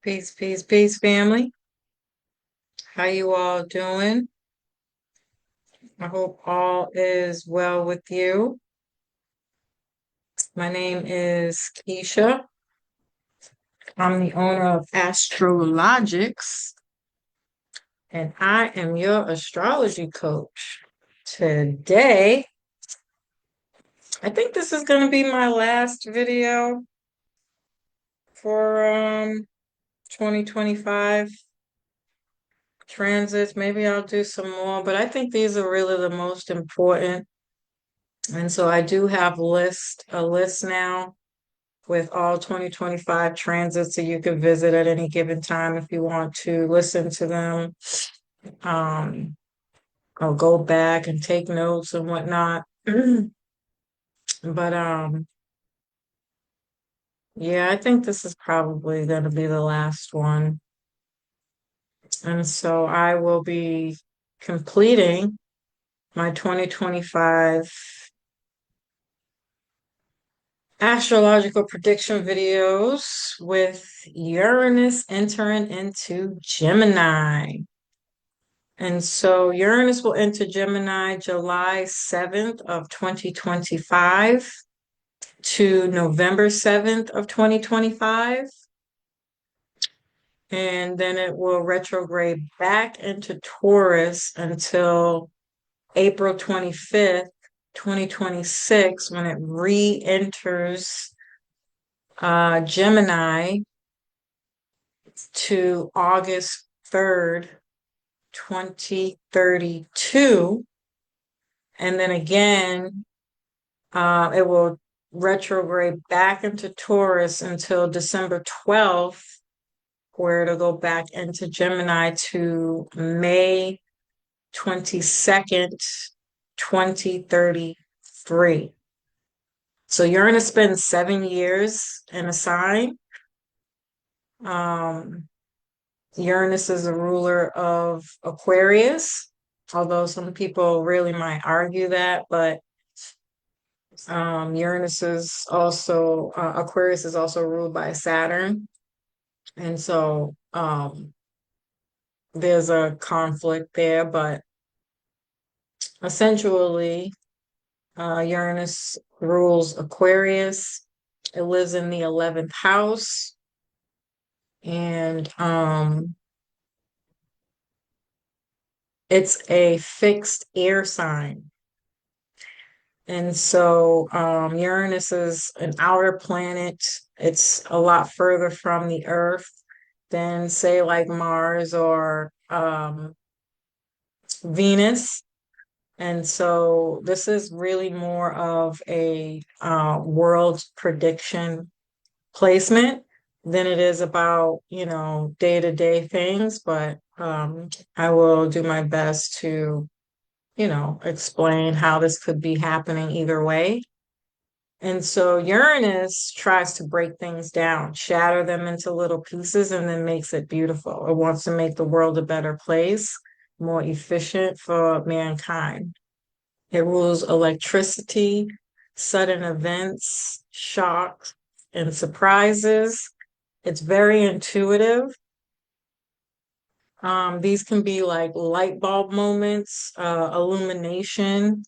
Peace, peace, peace, family. How you all doing? I hope all is well with you. My name is Keisha. I'm the owner of Astrologiks, and I am your astrology coach. Today, I think this is going to be my last video for 2025 transits. Maybe I'll do some more, but I think these are really the most important. And so I do have a list now with all 2025 transits that you can visit at any given time if you want to listen to them, um, or go back and take notes and whatnot. But yeah, I think this is probably going to be the last one. And so I will be completing my 2025 astrological prediction videos with Uranus entering into Gemini. And so Uranus will enter Gemini July 7th of 2025 to November 7th of 2025. And then it will retrograde back into Taurus until April 25th, 2026, when it re-enters Gemini to August 3rd, 2032. And then again, it will retrograde back into Taurus until December 12th, where it'll go back into Gemini to May 22nd, 2033. So you're going to spend 7 years in a sign. Uranus is a ruler of Aquarius, although some people really might argue that, but Uranus is also Aquarius is also ruled by Saturn, and so there's a conflict there. But essentially, Uranus rules Aquarius. It lives in the 11th house, and it's a fixed air sign. And so Uranus is an outer planet. It's a lot further from the Earth than, say, like Mars or Venus. And so this is really more of a world prediction placement than it is about, day-to-day things. But I will do my best to, explain how this could be happening either way. And so Uranus tries to break things down, shatter them into little pieces, and then makes it beautiful. It wants to make the world a better place, more efficient for mankind. It rules electricity, sudden events, shock, and surprises. It's very intuitive. These can be like light bulb moments, illumination.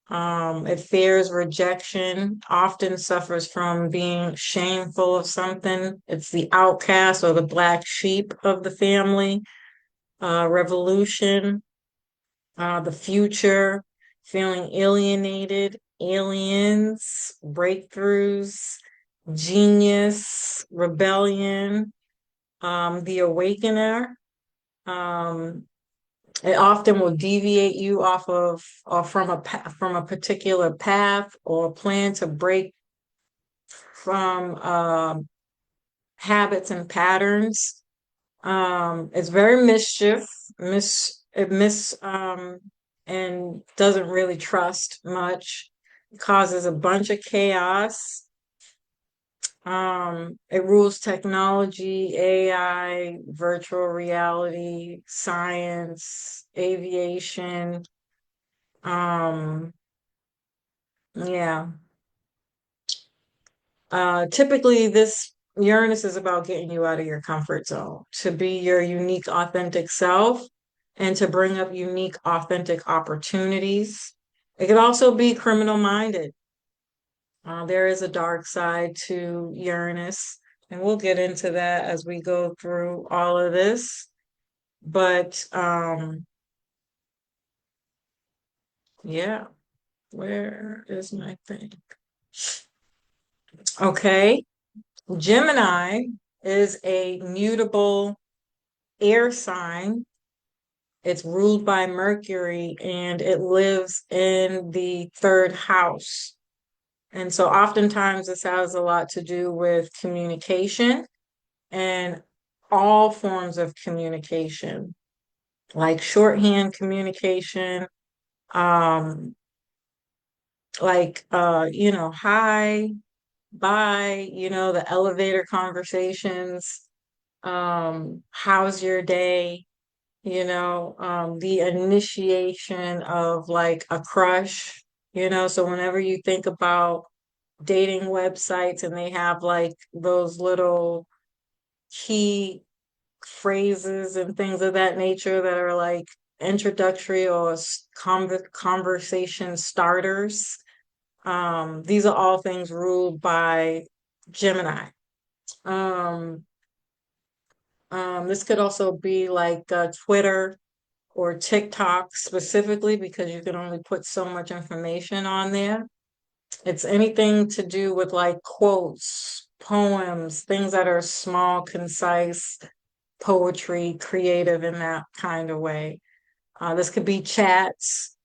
It fears rejection, often suffers from being shameful of something. It's the outcast or the black sheep of the family. Revolution, the future, feeling alienated, aliens, breakthroughs, genius, rebellion, the awakener. Um, it often will deviate you off of or from a particular path or plan to break from habits and patterns. It's very and doesn't really trust much. It causes a bunch of chaos. It rules technology, AI, virtual reality, science, aviation. Um, yeah. Typically this Uranus is about getting you out of your comfort zone, to be your unique, authentic self, and to bring up unique, authentic opportunities. It could also be criminal minded. There is a dark side to Uranus, and we'll get into that as we go through all of this. But yeah, where is my thing? Okay, Gemini is a mutable air sign. It's ruled by Mercury and it lives in the third house. And so oftentimes this has a lot to do with communication and all forms of communication, like shorthand communication, um, hi, bye, the elevator conversations, how's your day? The initiation of like a crush, so whenever you think about dating websites and they have like those little key phrases and things of that nature that are like introductory or conversation starters, these are all things ruled by Gemini. Um, this could also be like Twitter or TikTok specifically because you can only put so much information on there. It's anything to do with like quotes, poems, things that are small, concise, poetry, creative in that kind of way. This could be chats,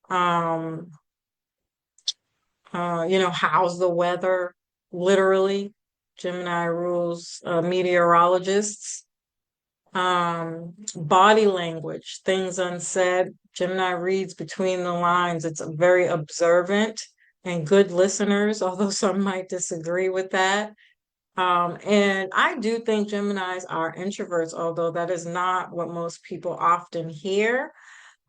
um, how's the weather? Literally, Gemini rules meteorologists. Body language, things unsaid. Gemini reads between the lines. It's very observant and good listeners, although some might disagree with that. And I do think Geminis are introverts, although that is not what most people often hear.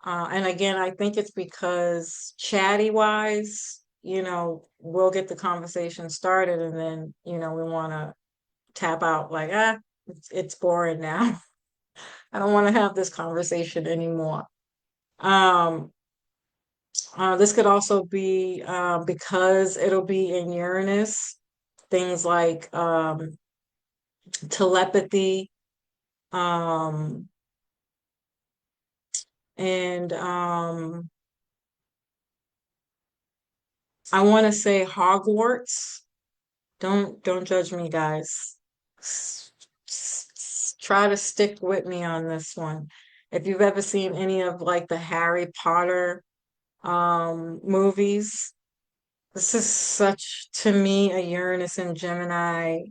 And again, I think it's because chatty wise, we'll get the conversation started and then, we want to tap out like, it's boring now. I don't want to have this conversation anymore. Um, this could also be because it'll be in Uranus, things like telepathy, um, and I want to say Hogwarts. Don't judge me, guys. Try to stick with me on this one. If you've ever seen any of like the Harry Potter movies, this is such to me a Uranus and Gemini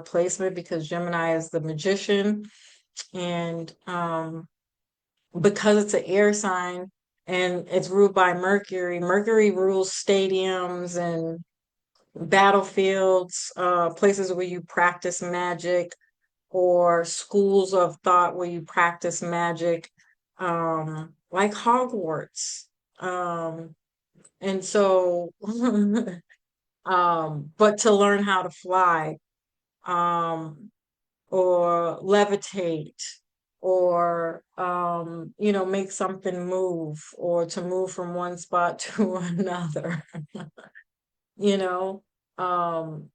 placement because Gemini is the magician and because it's an air sign and it's ruled by Mercury. Mercury rules stadiums and battlefields, places where you practice magic, or schools of thought where you practice magic, like Hogwarts. And so, but to learn how to fly, um, or levitate, or make something move, or to move from one spot to another, you know, um,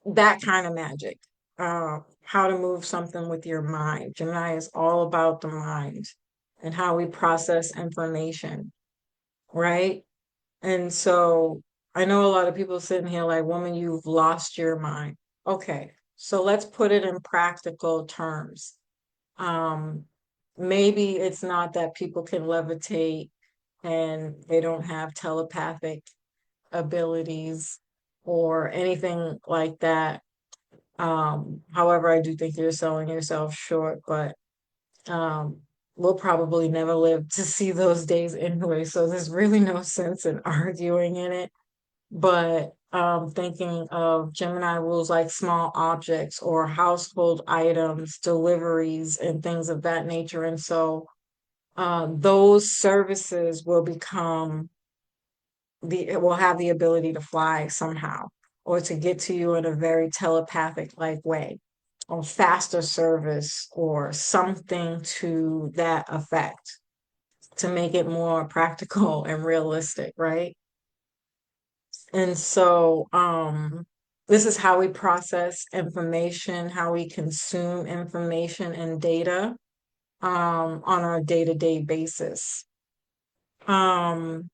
that kind of magic. How to move something with your mind. Gemini is all about the mind and how we process information, right? And so I know a lot of people sitting here like, woman, you've lost your mind. Okay, so let's put it in practical terms. Um, Maybe it's not that people can levitate and they don't have telepathic abilities or anything like that. However, I do think you're selling yourself short, but um, we'll probably never live to see those days anyway. So there's really no sense in arguing in it. But thinking of Gemini rules like small objects or household items, deliveries, and things of that nature. And so those services will become will have the ability to fly somehow. or to get to you in a very telepathic like way, or faster service, or something to that effect, to make it more practical and realistic, right? And so, this is how we process information, how we consume information and data, on a day-to-day basis. Um,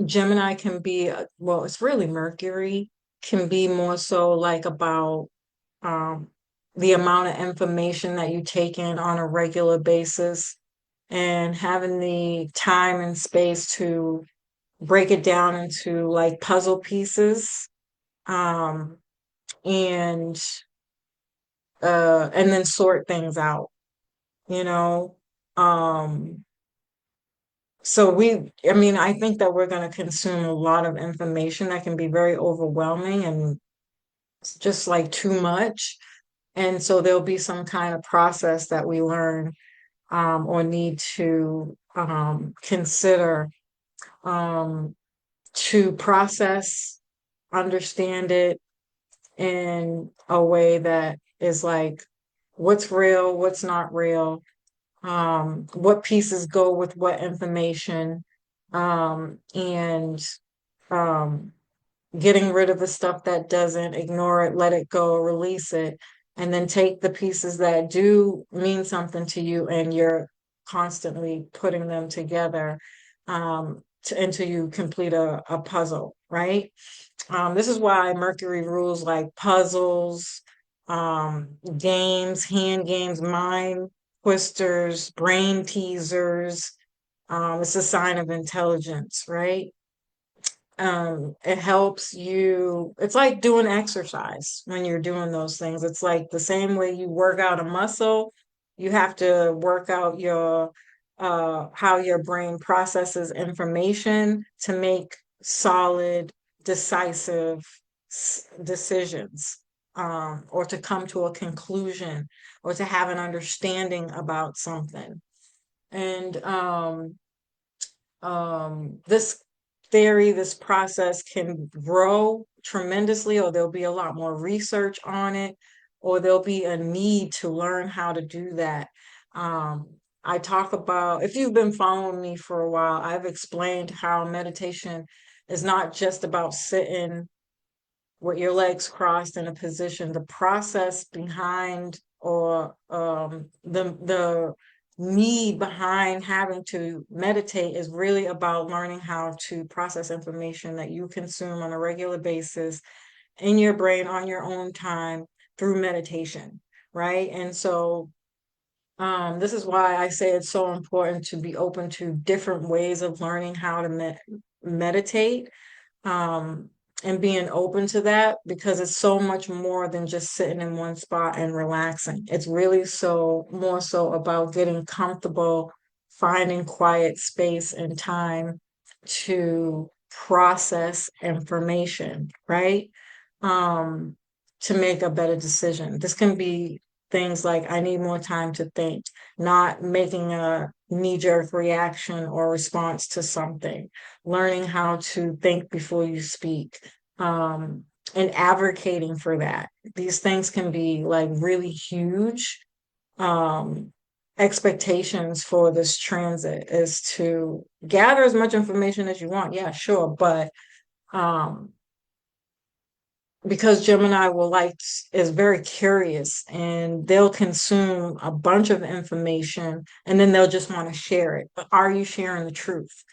Gemini can be, well, it's really Mercury, can be more so like about, um, the amount of information that you take in on a regular basis, and having the time and space to break it down into like puzzle pieces, um, and and then sort things out, you know. Um, so I mean, I think that we're going to consume a lot of information that can be very overwhelming and just like too much. And so there'll be some kind of process that we learn, or need to, consider, um, to process, understand it in a way that is like, what's real, what's not real, what pieces go with what information, and, um, getting rid of the stuff that doesn't, ignore it, let it go, release it, and then take the pieces that do mean something to you, and you're constantly putting them together, until you complete a puzzle, right? This is why Mercury rules like puzzles, games, hand games, mind twisters, brain teasers. It's a sign of intelligence, right? It helps you, it's like doing exercise when you're doing those things. It's like the same way you work out a muscle, you have to work out your, how your brain processes information to make solid, decisive decisions, or to come to a conclusion, or to have an understanding about something. And, this theory, this process can grow tremendously, or there'll be a lot more research on it, or there'll be a need to learn how to do that. Um, I talk about, if you've been following me for a while, I've explained how meditation is not just about sitting with your legs crossed in a position. The process behind, or, the need behind having to meditate is really about learning how to process information that you consume on a regular basis in your brain on your own time through meditation, right? And so, this is why I say it's so important to be open to different ways of learning how to meditate, um, and being open to that, because it's so much more than just sitting in one spot and relaxing. It's really so more so about getting comfortable, finding quiet space and time to process information, right? Um, to make a better decision. This can be things like, I need more time to think, not making a knee-jerk reaction or response to something, learning how to think before you speak, um, and advocating for that. These things can be like really huge, um, expectations for this transit, is to gather as much information as you want. Yeah, sure. But, um, because Gemini is very curious, and they'll consume a bunch of information, and then they'll just want to share it. But are you sharing the truth?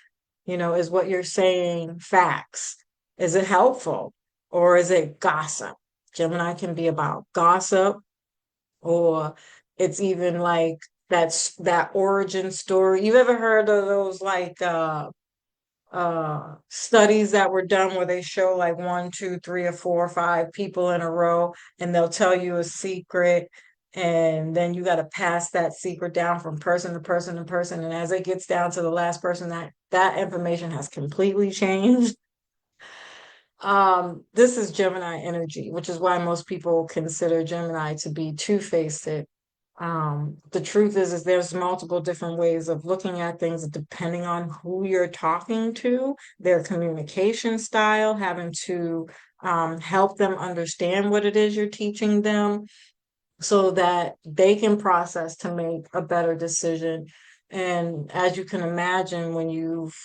Is what you're saying facts? Is it helpful, or is it gossip? Gemini can be about gossip, or it's even like that origin story. You've ever heard of those like, studies that were done where they show like one, two, three, or four or five people in a row, and they'll tell you a secret, and then you got to pass that secret down from person to person to person, and as it gets down to the last person, that information has completely changed. This is Gemini energy, which is why most people consider Gemini to be two-faced. The truth is there's multiple different ways of looking at things depending on who you're talking to, their communication style, having to help them understand what it is you're teaching them so that they can process to make a better decision. And as you can imagine, when you've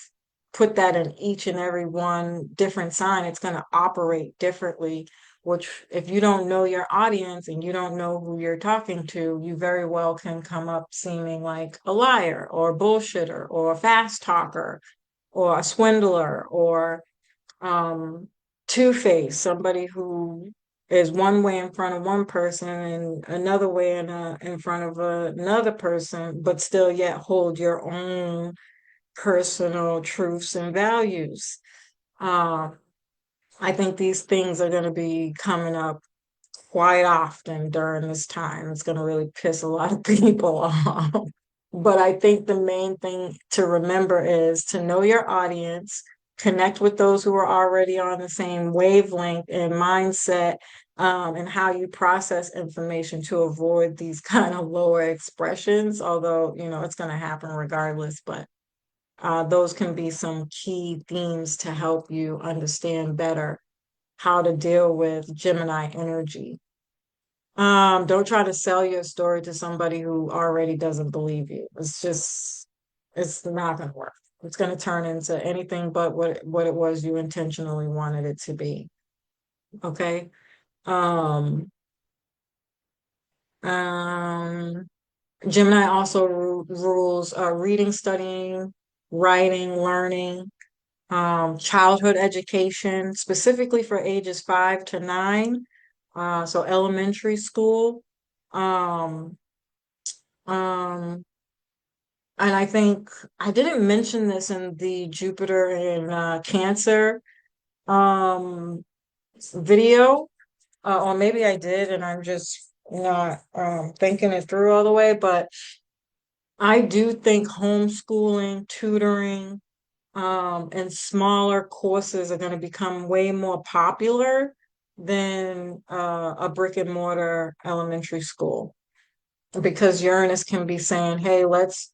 put that in each and every one different sign, it's going to operate differently. Which, if you don't know your audience and you don't know who you're talking to, you very well can come up seeming like a liar or a bullshitter or a fast talker or a swindler or um, two-faced, somebody who is one way in front of one person and another way in front of another person, but still yet hold your own personal truths and values. Um, I think these things are going to be coming up quite often during this time. It's going to really piss a lot of people off. But I think the main thing to remember is to know your audience, connect with those who are already on the same wavelength and mindset, and how you process information to avoid these kind of lower expressions, although, it's going to happen regardless. But those can be some key themes to help you understand better how to deal with Gemini energy. Don't try to sell your story to somebody who already doesn't believe you. It's not going to work. It's going to turn into anything but what it was you intentionally wanted it to be. Okay. Um, um, Gemini also rules reading, studying, writing, learning, childhood education, specifically for ages 5 to 9. So elementary school. Um, um, and I think I didn't mention this in the Jupiter in Cancer um, video, or maybe I did, and I'm just not thinking it through all the way. But I do think homeschooling, tutoring, and smaller courses are going to become way more popular than a brick and mortar elementary school because Uranus can be saying, hey, let's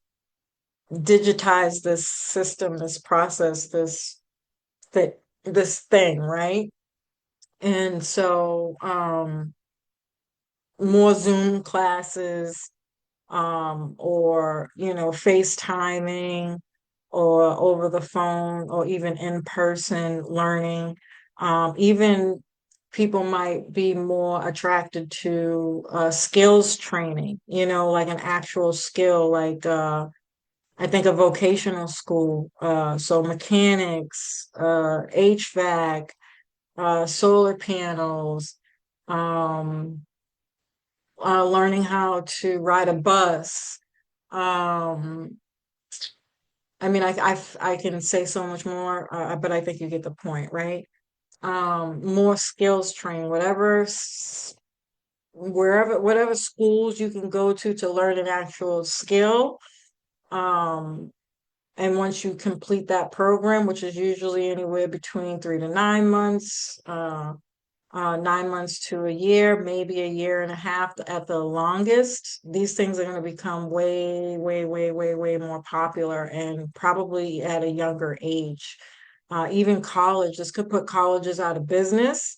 digitize this system, this process, this thing, right? And so more Zoom classes, or FaceTiming or over the phone or even in person learning. Even people might be more attracted to skills training, like an actual skill, like I think a vocational school, so mechanics, HVAC, solar panels, um, learning how to ride a bus. Um, I mean, I can say so much more, but I think you get the point, right? More skills training, whatever schools you can go to learn an actual skill. Um, And once you complete that program, which is usually anywhere between 3 to 9 months, 9 months to a year, maybe a year and a half at the longest, these things are going to become way, way, way, way, way more popular and probably at a younger age. Even college, this could put colleges out of business,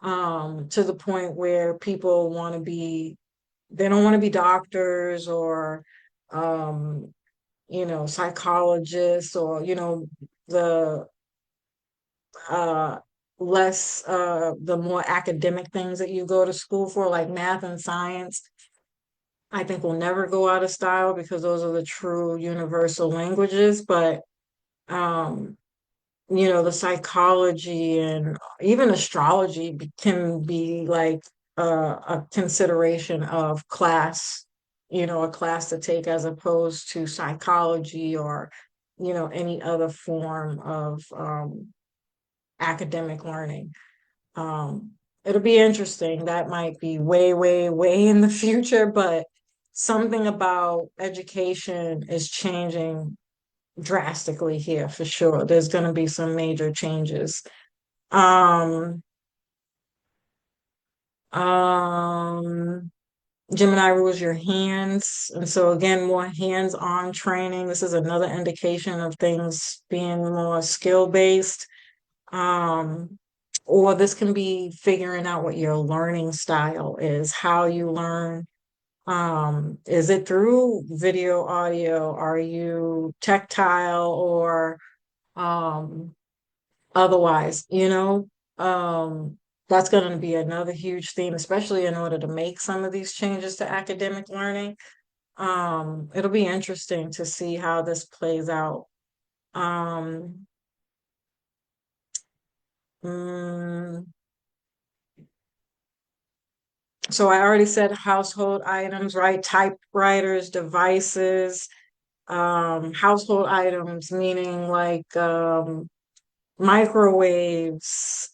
to the point where people they don't want to be doctors or, um, psychologists or, the uh less the more academic things that you go to school for, like math and science, I think will never go out of style because those are the true universal languages. But um, the psychology and even astrology can be like a consideration of class, a class to take as opposed to psychology or, any other form of academic learning. Um, it'll be interesting. That might be way, way, way in the future, but something about education is changing drastically here for sure. There's going to be some major changes. Um, um, Gemini rules your hands. And so again, more hands-on training. This is another indication of things being more skill-based. Um, or this can be figuring out what your learning style is, how you learn. Is it through video, audio? Are you tactile or um otherwise, that's going to be another huge theme, especially in order to make some of these changes to academic learning. It'll be interesting to see how this plays out. Um, mm, so I already said household items, right? Typewriters, devices, household items, meaning like microwaves,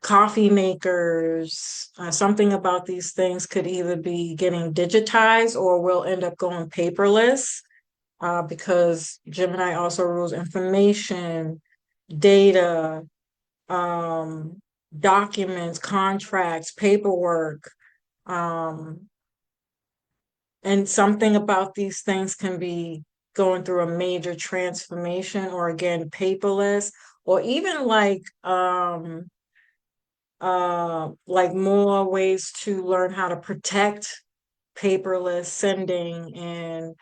coffee makers, something about these things could either be getting digitized or will end up going paperless, because Gemini also rules information, data, um, documents, contracts, paperwork. Um, and something about these things can be going through a major transformation or again, paperless, or even like more ways to learn how to protect paperless sending and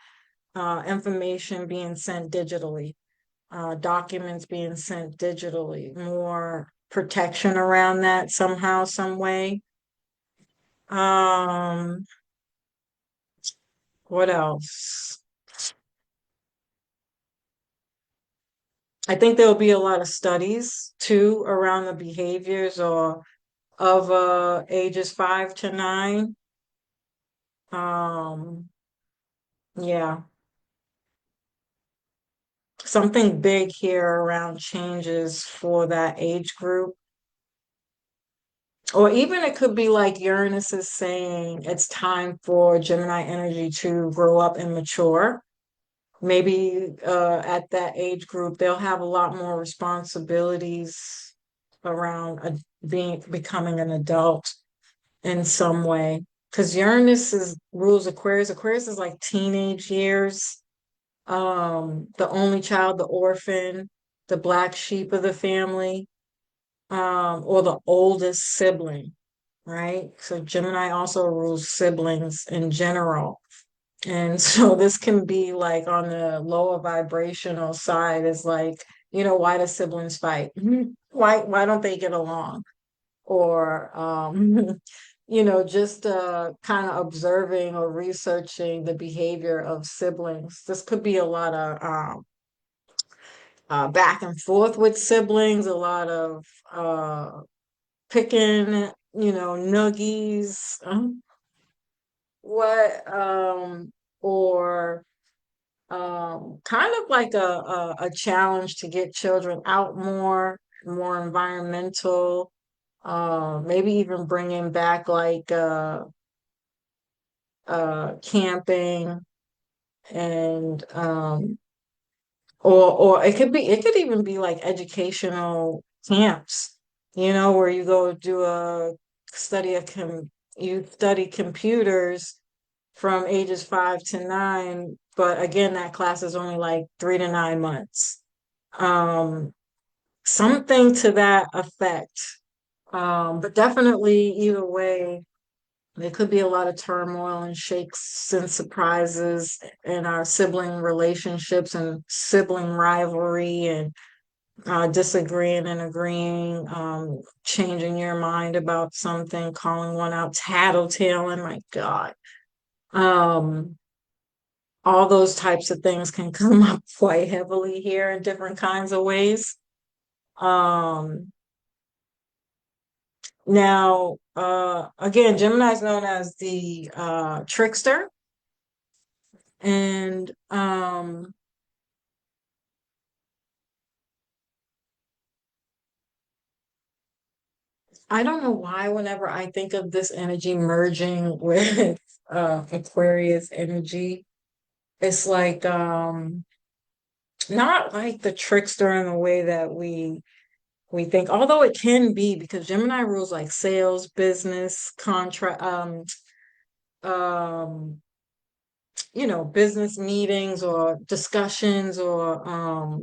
information being sent digitally, documents being sent digitally, more protection around that somehow, some way. Um, what else? I think there'll be a lot of studies too around the behaviors or of ages 5 to 9. Um, yeah. Something big here around changes for that age group. Or even it could be like Uranus is saying it's time for Gemini energy to grow up and mature. Maybe at that age group, they'll have a lot more responsibilities around becoming an adult in some way. Because Uranus rules Aquarius. Aquarius is like teenage years, the only child, the orphan, the black sheep of the family, or the oldest sibling, right? So Gemini also rules siblings in general. And so this can be like on the lower vibrational side is like, why do siblings fight? Why don't they get along? Or just kind of observing or researching the behavior of siblings. This could be a lot of back and forth with siblings, a lot of picking, nuggies, what, or kind of like a challenge to get children out more environmental, maybe even bringing back like camping and or it could even be like educational camps, where you go do a study of you study computers from ages 5 to 9, but again, that class is only like 3 to 9 months. Something to that effect. But definitely either way, there could be a lot of turmoil and shakes and surprises in our sibling relationships and sibling rivalry and disagreeing and agreeing, changing your mind about something, calling one out, tattletaling, my God. Um, all those types of things can come up quite heavily here in different kinds of ways. Um, Now, again, Gemini is known as the trickster, and I don't know why whenever I think of this energy merging with Aquarius energy, it's like not like the trickster in the way that we we think, although it can be because Gemini rules like sales, business, contract, um, business meetings or discussions or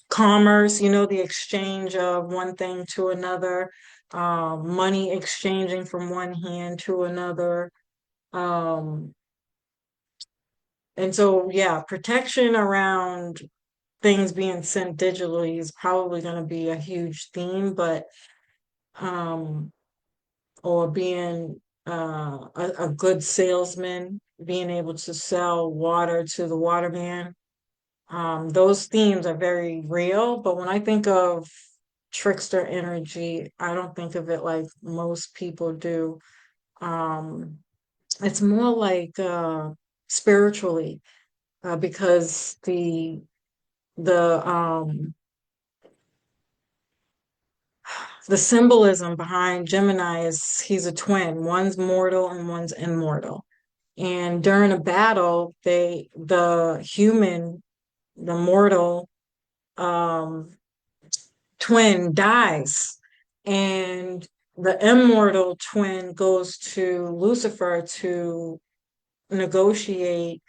commerce, the exchange of one thing to another, money exchanging from one hand to another. Um, and so, yeah, protection around things being sent digitally is probably going to be a huge theme, but um, or being a good salesman, being able to sell water to the waterman. Those themes are very real, but when I think of trickster energy, I don't think of it like most people do. Um, it's more like spiritually, because the the symbolism behind Gemini is he's a twin. One's mortal and one's immortal. And during a battle, the mortal um, twin dies, and the immortal twin goes to Lucifer to negotiate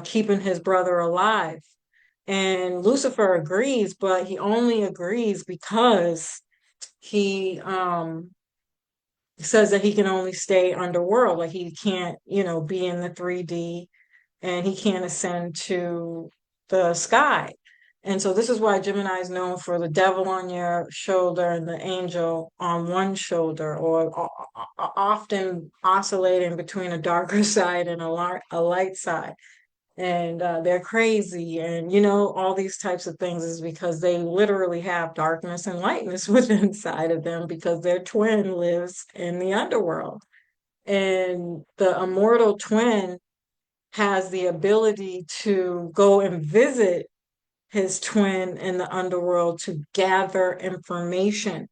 keeping his brother alive. And Lucifer agrees, but he only agrees because he says that he can only stay underworld, like he can't, be in the 3D, and he can't ascend to the sky. And so this is why Gemini is known for the devil on your shoulder and the angel on one shoulder, or often oscillating between a darker side and a light side. And they're crazy, and all these types of things is because they literally have darkness and lightness within inside of them because their twin lives in the underworld. And the immortal twin has the ability to go and visit his twin in the underworld to gather information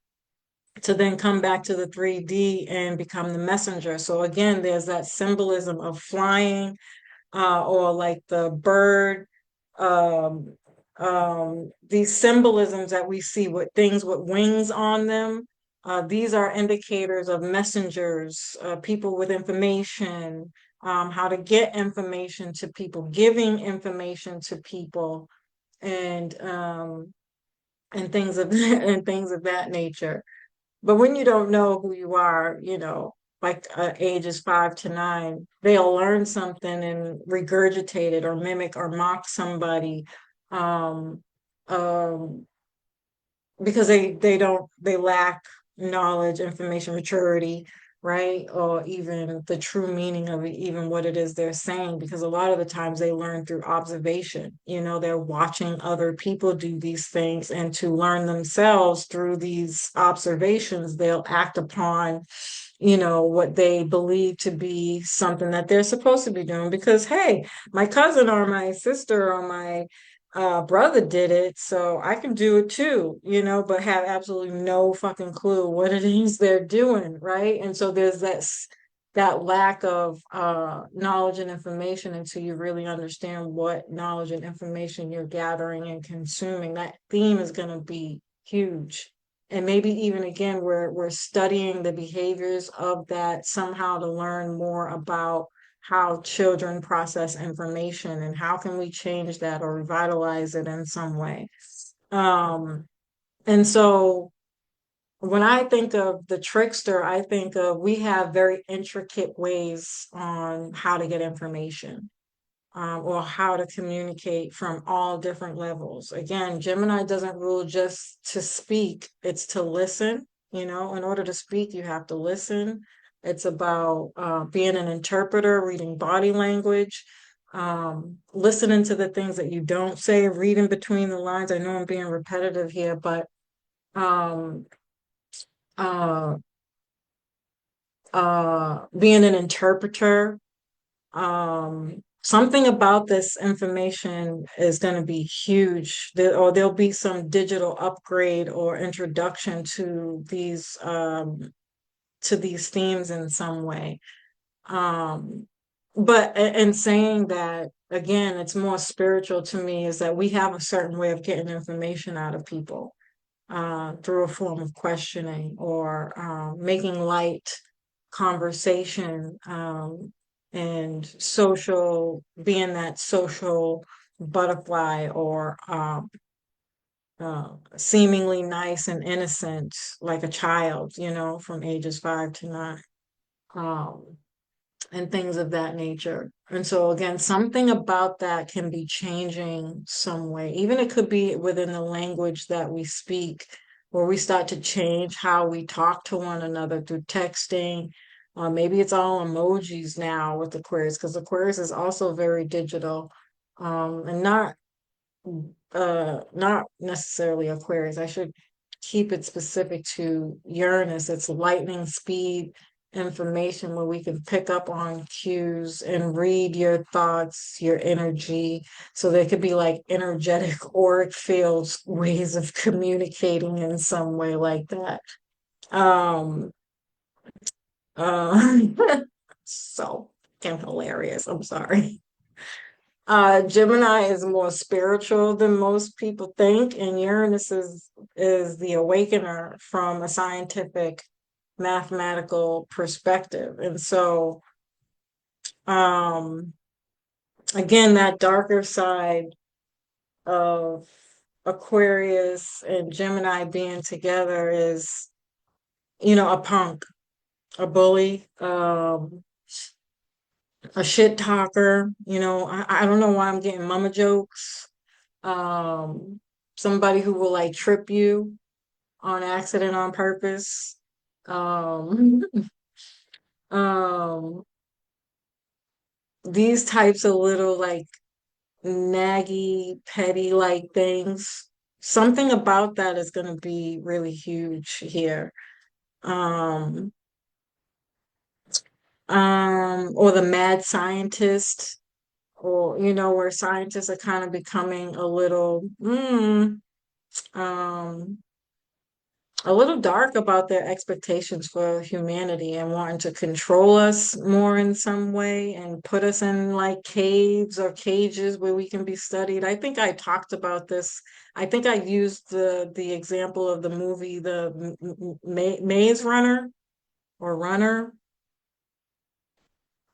to then come back to the 3D and become the messenger. So again, there's that symbolism of flying, or like the bird, um, these symbolisms that we see with things with wings on them. These are indicators of messengers, people with information, how to get information to people, giving information to people, and and things of and things of that nature. But when you don't know who you are, like ages 5 to 9, they'll learn something and regurgitate it or mimic or mock somebody, um, um, because they lack knowledge, information, maturity, right? Or even the true meaning of it, even what it is they're saying, because a lot of the times they learn through observation. They're watching other people do these things, and to learn themselves through these observations, they'll act upon what they believe to be something that they're supposed to be doing because, hey, my cousin or my sister or my brother did it, so I can do it too, but have absolutely no fucking clue what it is they're doing, right? And so there's that lack of knowledge and information until you really understand what knowledge and information you're gathering and consuming. That theme is going to be huge. And maybe even again, we're studying the behaviors of that somehow to learn more about how children process information and how can we change that or revitalize it in some way. Um, and so when I think of the trickster, I think of we have very intricate ways on how to get information, or how to communicate from all different levels. Again, Gemini doesn't rule just to speak, it's to listen. In order to speak, you have to listen. It's about being an interpreter, reading body language, listening to the things that you don't say, reading between the lines. I know I'm being repetitive here, but um, uh, being an interpreter. Something about this information is going to be huge, or there'll be some digital upgrade or introduction to these themes in some way. Um, but in saying that, again, it's more spiritual to me is that we have a certain way of getting information out of people. through a form of questioning or making light conversation, and being that social butterfly, or seemingly nice and innocent like a child, from ages 5 to 9. Um, and things of that nature. And so again, something about that can be changing some way. Even it could be within the language that we speak, where we start to change how we talk to one another through texting. Maybe it's all emojis now with Aquarius, because Aquarius is also very digital, and not necessarily Aquarius. I should keep it specific to Uranus. It's lightning speed information, where we can pick up on cues and read your thoughts, your energy. So there could be like energetic auric fields, ways of communicating in some way like that. Um, uh, so fucking hilarious. I'm sorry. Gemini is more spiritual than most people think, and Uranus is the awakener from a scientific, mathematical perspective. And so, um, again, that darker side of Aquarius and Gemini being together is, a punk, a bully, a shit talker. I don't know why I'm getting mama jokes. um Somebody who will like trip you on accident on purpose. um um these types of little like naggy petty like things, something about that is going to be really huge here. um or the mad scientist, or where scientists are kind of becoming um a little dark about their expectations for humanity, and wanting to control us more in some way and put us in like caves or cages where we can be studied. I think I talked about this. I think I used the example of the movie, the Maze Runner, or Runner,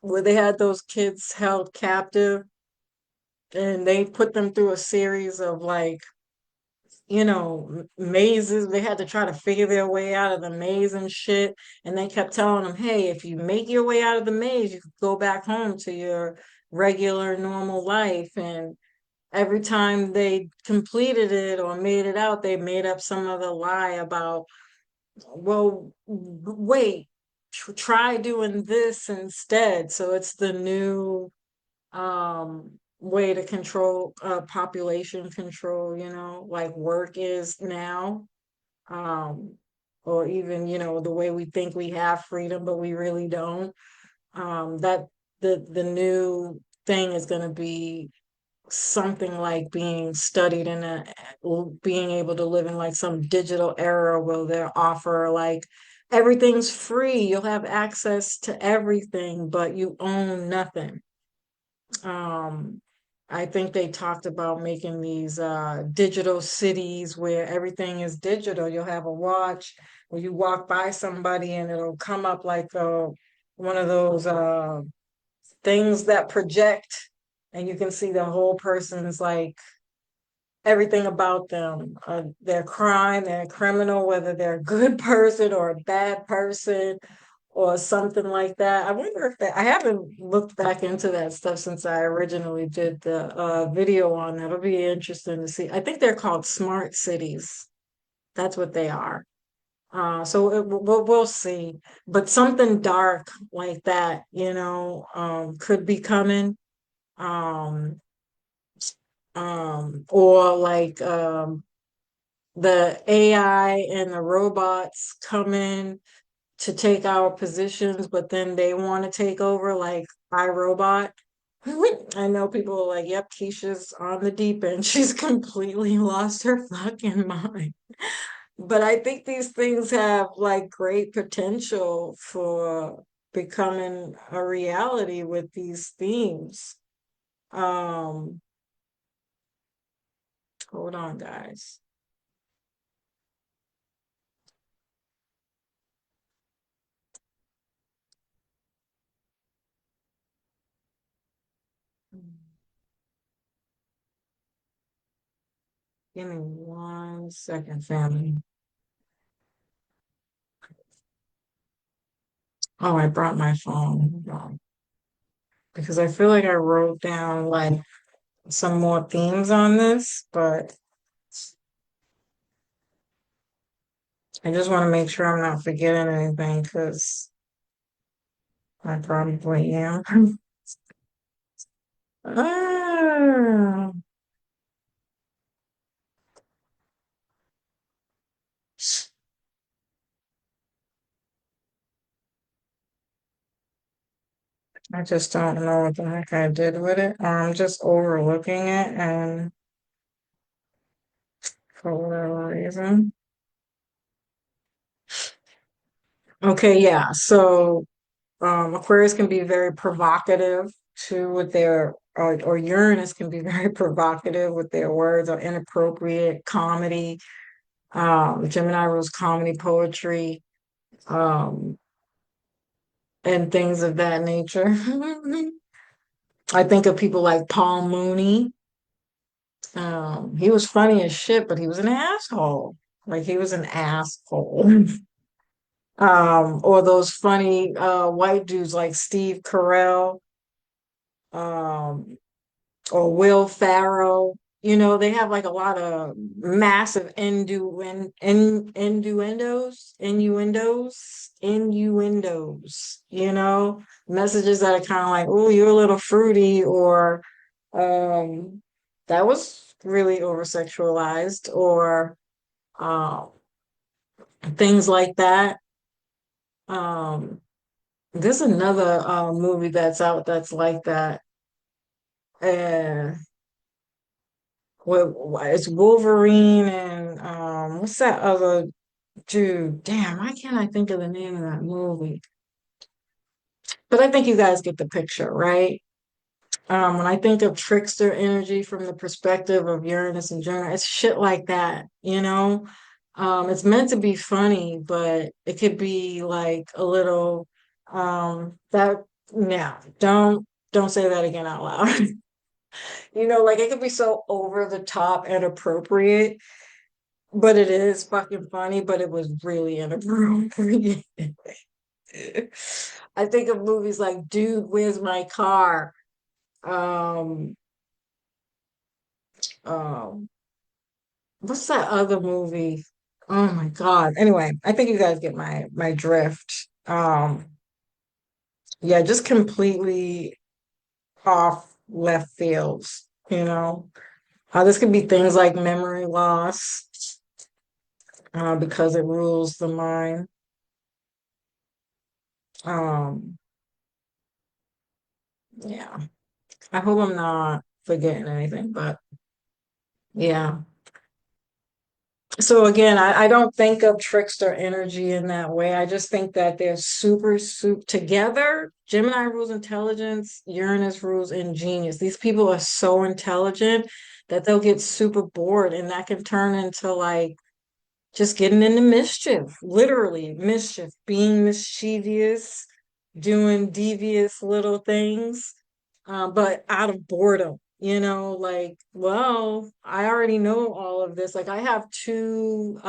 where they had those kids held captive, and they put them through a series of like, mazes. They had to try to figure their way out of the maze and shit. And they kept telling them, hey, if you make your way out of the maze, you could go back home to your regular, normal life. And every time they completed it or made it out, they made up some other lie about, well, wait, try doing this instead. So it's the new way to control population control, like work is now. um or even, the way we think we have freedom but we really don't. That the new thing is going to be something like being studied in being able to live in like some digital era where they offer like everything's free, you'll have access to everything but you own nothing. um, I think they talked about making these digital cities where everything is digital. You'll have a watch where you walk by somebody and it'll come up like one of those things that project, and you can see the whole person's like everything about them, their crime, their criminal, whether they're a good person or a bad person or something like that. I wonder if I haven't looked back into that stuff since I originally did the video on that. It'll be interesting to see. I think they're called smart cities. That's what they are. So we'll see. But something dark like that, could be coming. Um, or like the AI and the robots come in to take our positions, but then they want to take over like iRobot. I know people are like, yep, Keisha's on the deep end. She's completely lost her fucking mind. But I think these things have like great potential for becoming a reality with these themes. Um, Hold on, guys. Give me 1 second, family. Oh, I brought my phone. Hold on. Because I feel like I wrote down like some more themes on this, but I just want to make sure I'm not forgetting anything because I probably am. Ah, I just don't know what the heck I did with it, or I'm just overlooking it, and for whatever reason. Okay, yeah. So Aquarius can be very provocative too with their, or Uranus can be very provocative with their words or inappropriate comedy. Gemini rules comedy, poetry, um, and things of that nature. I think of people like Paul Mooney. He was funny as shit, but he was an asshole. Like he was an asshole. Or those funny white dudes like Steve Carell, um, or Will Ferrell. You know, they have like a lot of massive innuendos, messages that are kind of like, oh, you're a little fruity, or um, that was really over sexualized, or um, things like that. Um, there's another movie that's out that's like that. Uh, it's Wolverine and what's that other dude? Damn, why can't I think of the name of that movie? But I think you guys get the picture, right? When I think of trickster energy from the perspective of Uranus and Gemini, it's shit like that. It's meant to be funny, but it could be like a little that no, don't say that again out loud. Like it could be so over the top and appropriate, but it is fucking funny, but it was really inappropriate. I think of movies like Dude, Where's My Car? Um, um, what's that other movie? Oh my God. Anyway, I think you guys get my drift. Yeah, just completely off left fields. This could be things like memory loss, because it rules the mind. Um, yeah. I hope I'm not forgetting anything, but yeah. So again, I don't think of trickster energy in that way. I just think that they're super together. Gemini rules intelligence, Uranus rules ingenious. These people are so intelligent that they'll get super bored, and that can turn into like just getting into mischief, literally mischief, being mischievous, doing devious little things, but out of boredom, like, well, I already know all of this. Like, I have two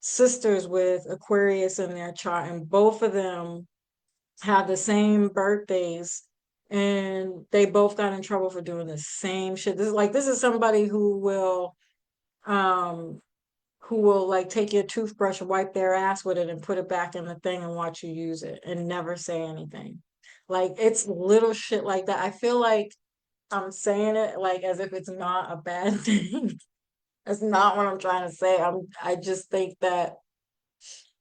sisters with Aquarius in their chart, and both of them have the same birthdays. And they both got in trouble for doing the same shit. This is somebody um who will like take your toothbrush and wipe their ass with it and put it back in the thing and watch you use it and never say anything. Like it's little shit like that. I feel like I'm saying it like as if it's not a bad thing. That's not what I'm trying to say. I just think that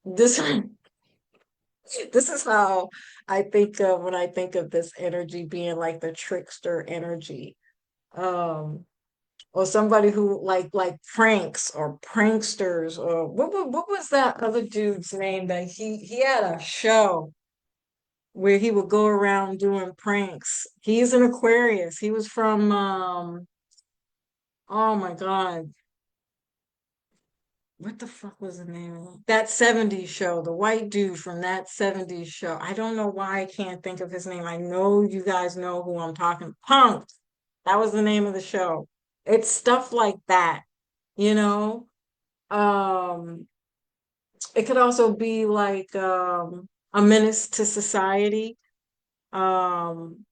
this this is how I think of when I think of this energy being like the trickster energy. Um or somebody who like pranks or pranksters, or what was that other dude's name that he had a show where he would go around doing pranks. He's an Aquarius. He was from oh my God, what the fuck was the name of that 70s show? The white dude from that 70s show. I don't know why I can't think of his name. I know you guys know who I'm talking. Punked. That was the name of the show. It's stuff like that, you know? Um, it could also be like a menace to society. Um,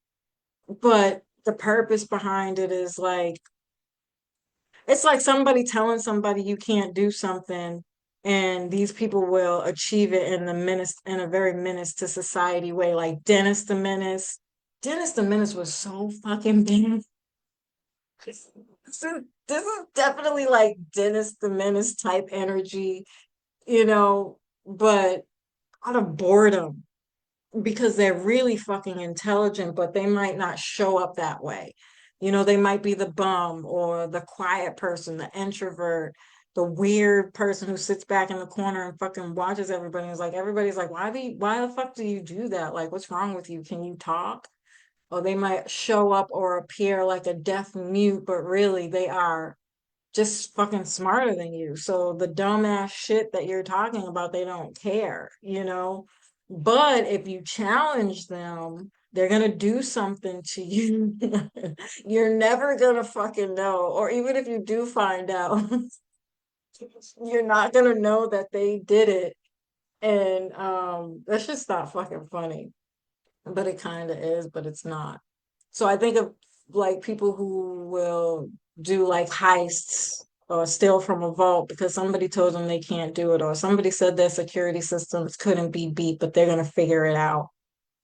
but the purpose behind it is like it's like somebody telling somebody you can't do something, and these people will achieve it in the menace in a very menace to society way, like Dennis the Menace. Dennis the Menace was so fucking bad. This is definitely like Dennis the Menace type energy, but out of boredom because they're really fucking intelligent, but they might not show up that way. They might be the bum or the quiet person, the introvert, the weird person who sits back in the corner and fucking watches everybody. It's like everybody's like, why the fuck do you do that? Like, what's wrong with you? Can you talk? Or they might show up or appear like a deaf mute, but really they are just fucking smarter than you. So the dumbass shit that you're talking about, they don't care. But if you challenge them, they're gonna do something to you. You're never gonna fucking know. Or even if you do find out, you're not gonna know that they did it. And that's just not fucking funny. But it kind of is, but it's not. So I think of like people who will do like heists or steal from a vault because somebody told them they can't do it, or somebody said their security systems couldn't be beat, but they're gonna figure it out.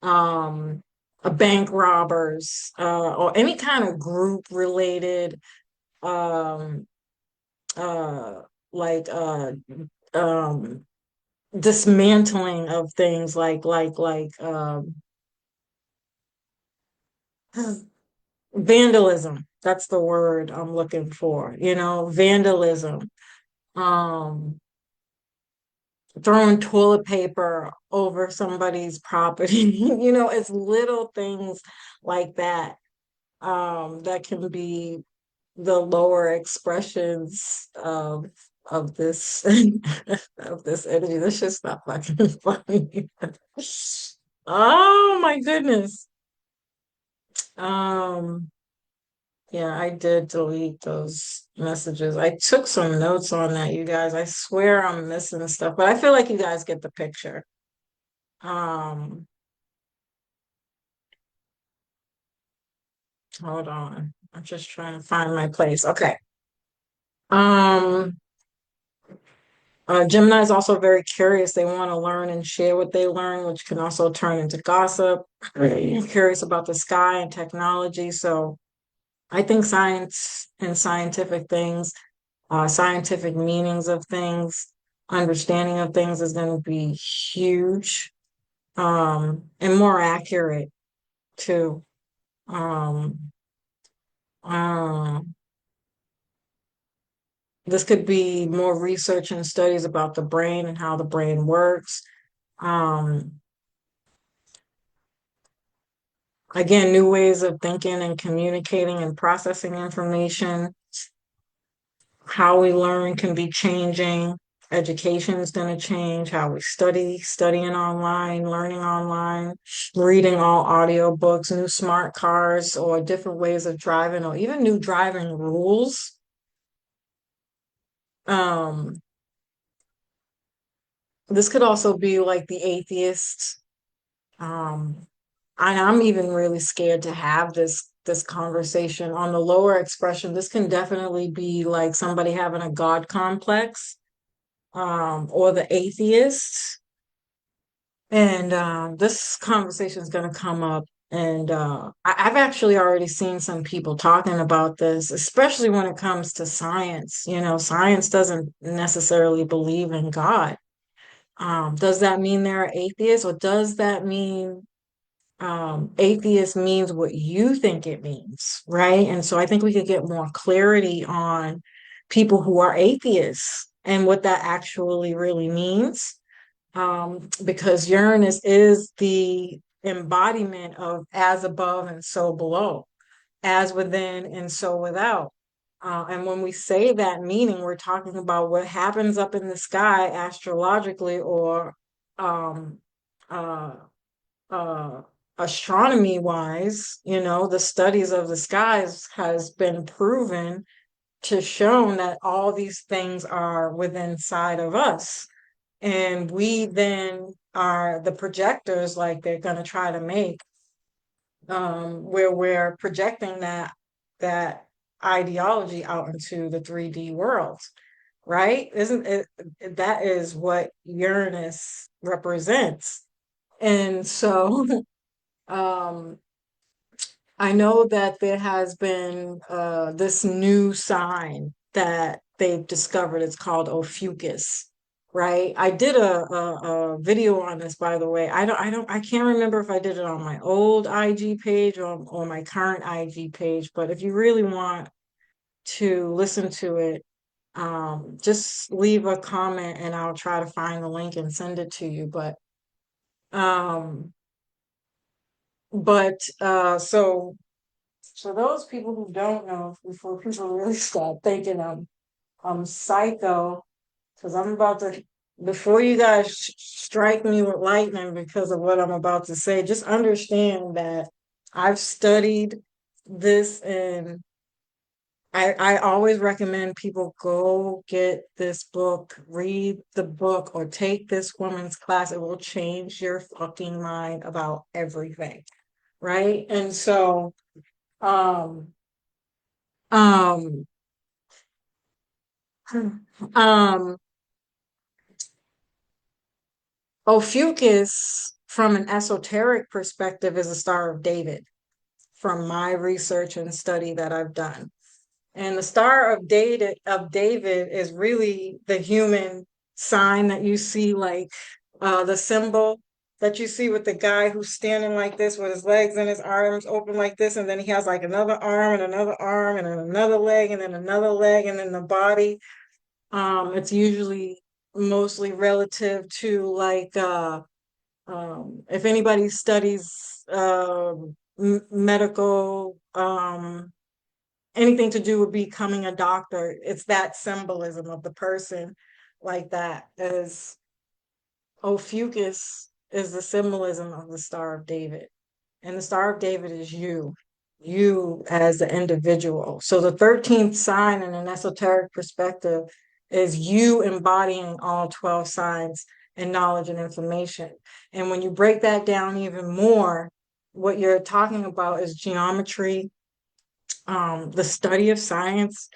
Um, bank robbers, or any kind of group related, um, uh, like um, dismantling of things like vandalism. That's the word I'm looking for. Vandalism. Um, Throwing toilet paper over somebody's property. It's little things like that. That can be the lower expressions of this of this energy. That's just not fucking funny. Oh my goodness. Um, Yeah, I did delete those messages. I took some notes on that, you guys. I swear I'm missing stuff, but I feel like you guys get the picture. Um, Hold on. I'm just trying to find my place. Okay. Um, Gemini is also very curious. They want to learn and share what they learn, which can also turn into gossip. Curious about the sky and technology. So I think science and scientific things, scientific meanings of things, understanding of things is going to be huge, and more accurate too. Um, um, this could be more research and studies about the brain and how the brain works. Um, Again, new ways of thinking and communicating and processing information. How we learn can be changing. Education is going to change. How we studying online, learning online, reading all audio books, new smart cars, or different ways of driving, or even new driving rules. Um, this could also be like the atheist. Um, I'm even really scared to have this conversation on the lower expression. This can definitely be like somebody having a God complex, or the atheist. And this conversation is going to come up. And I've actually already seen some people talking about this, especially when it comes to science. Science doesn't necessarily believe in God. Does that mean they're atheists, or does that mean atheist means what you think it means, right? And so I think we could get more clarity on people who are atheists and what that actually really means, because Uranus is the embodiment of as above and so below, as within and so without. And when we say that meaning, we're talking about what happens up in the sky astrologically, or um, uh, uh, astronomy wise. The studies of the skies has been proven to show that all these things are within inside of us. And we then are the projectors, like they're going to try to make, where we're projecting that ideology out into the 3D world, right? Isn't it? That is what Uranus represents. And so, um, I know that there has been this new sign that they've discovered. It's called Ophiuchus, right? I did a video on this, by the way. I can't remember if I did it on my old IG page or my current IG page. But if you really want to listen to it, just leave a comment and I'll try to find the link and send it to you. Um, so. So those people who don't know, before people really start thinking I'm psycho, because I'm about to, before you guys strike me with lightning because of what I'm about to say, just understand that I've studied this, and I always recommend people go get this book, read the book, or take this woman's class. It will change your fucking mind about everything, right? And so, um, Um, um, Ophiuchus, from an esoteric perspective, is a Star of David, from my research and study that I've done. And the Star of David is really the human sign that you see, like the symbol that you see with the guy who's standing like this with his legs and his arms open like this, and then he has like another arm and another arm and then another leg and then another leg and then the body. It's usually mostly relative to like if anybody studies medical, anything to do with becoming a doctor, it's that symbolism of the person like that. As Ophiuchus is the symbolism of the Star of David. And the Star of David is you as the individual. So the 13th sign in an esoteric perspective is you embodying all 12 signs and knowledge and information. And when you break that down even more, what you're talking about is geometry, the study of science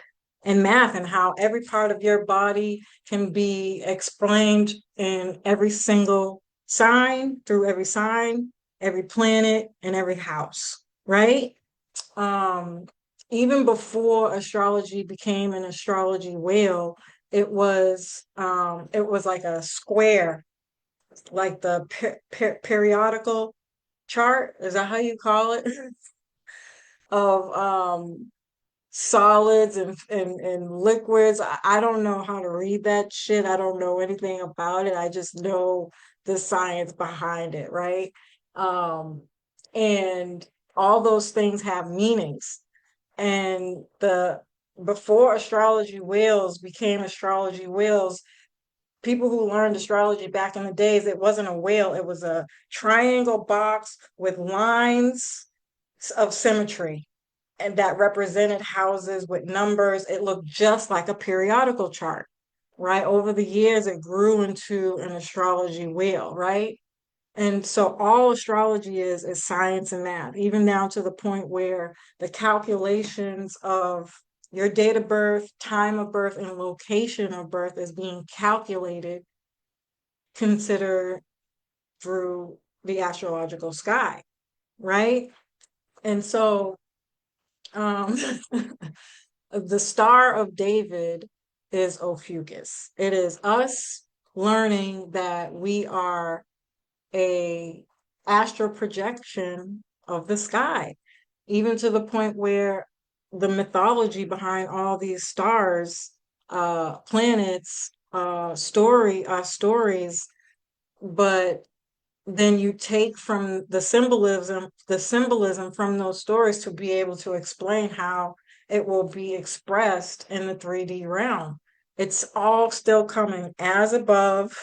and math, and how every part of your body can be explained in every single sign, through every sign, every planet, and every house, right? Um, Even before astrology became an astrology whale, it was like a square, like the periodical chart. Is that how you call it? Of solids and liquids. I don't know how to read that shit. I don't know anything about it. I just know the science behind it, right? Um, and all those things have meanings. And the before astrology whales became astrology whales, people who learned astrology back in the days, it wasn't a whale, it was a triangle box with lines of symmetry and that represented houses with numbers. It looked just like a periodical chart, right? Over the years, it grew into an astrology wheel, right? And so all astrology is science and math, even down to the point where the calculations of your date of birth, time of birth, and location of birth is being calculated, considered through the astrological sky, right? And so um, the Star of David is Ophiuchus. It is us learning that we are a astral projection of the sky, even to the point where the mythology behind all these stars, planets, stories, but then you take from the symbolism from those stories to be able to explain how it will be expressed in the 3D realm. It's all still coming as above,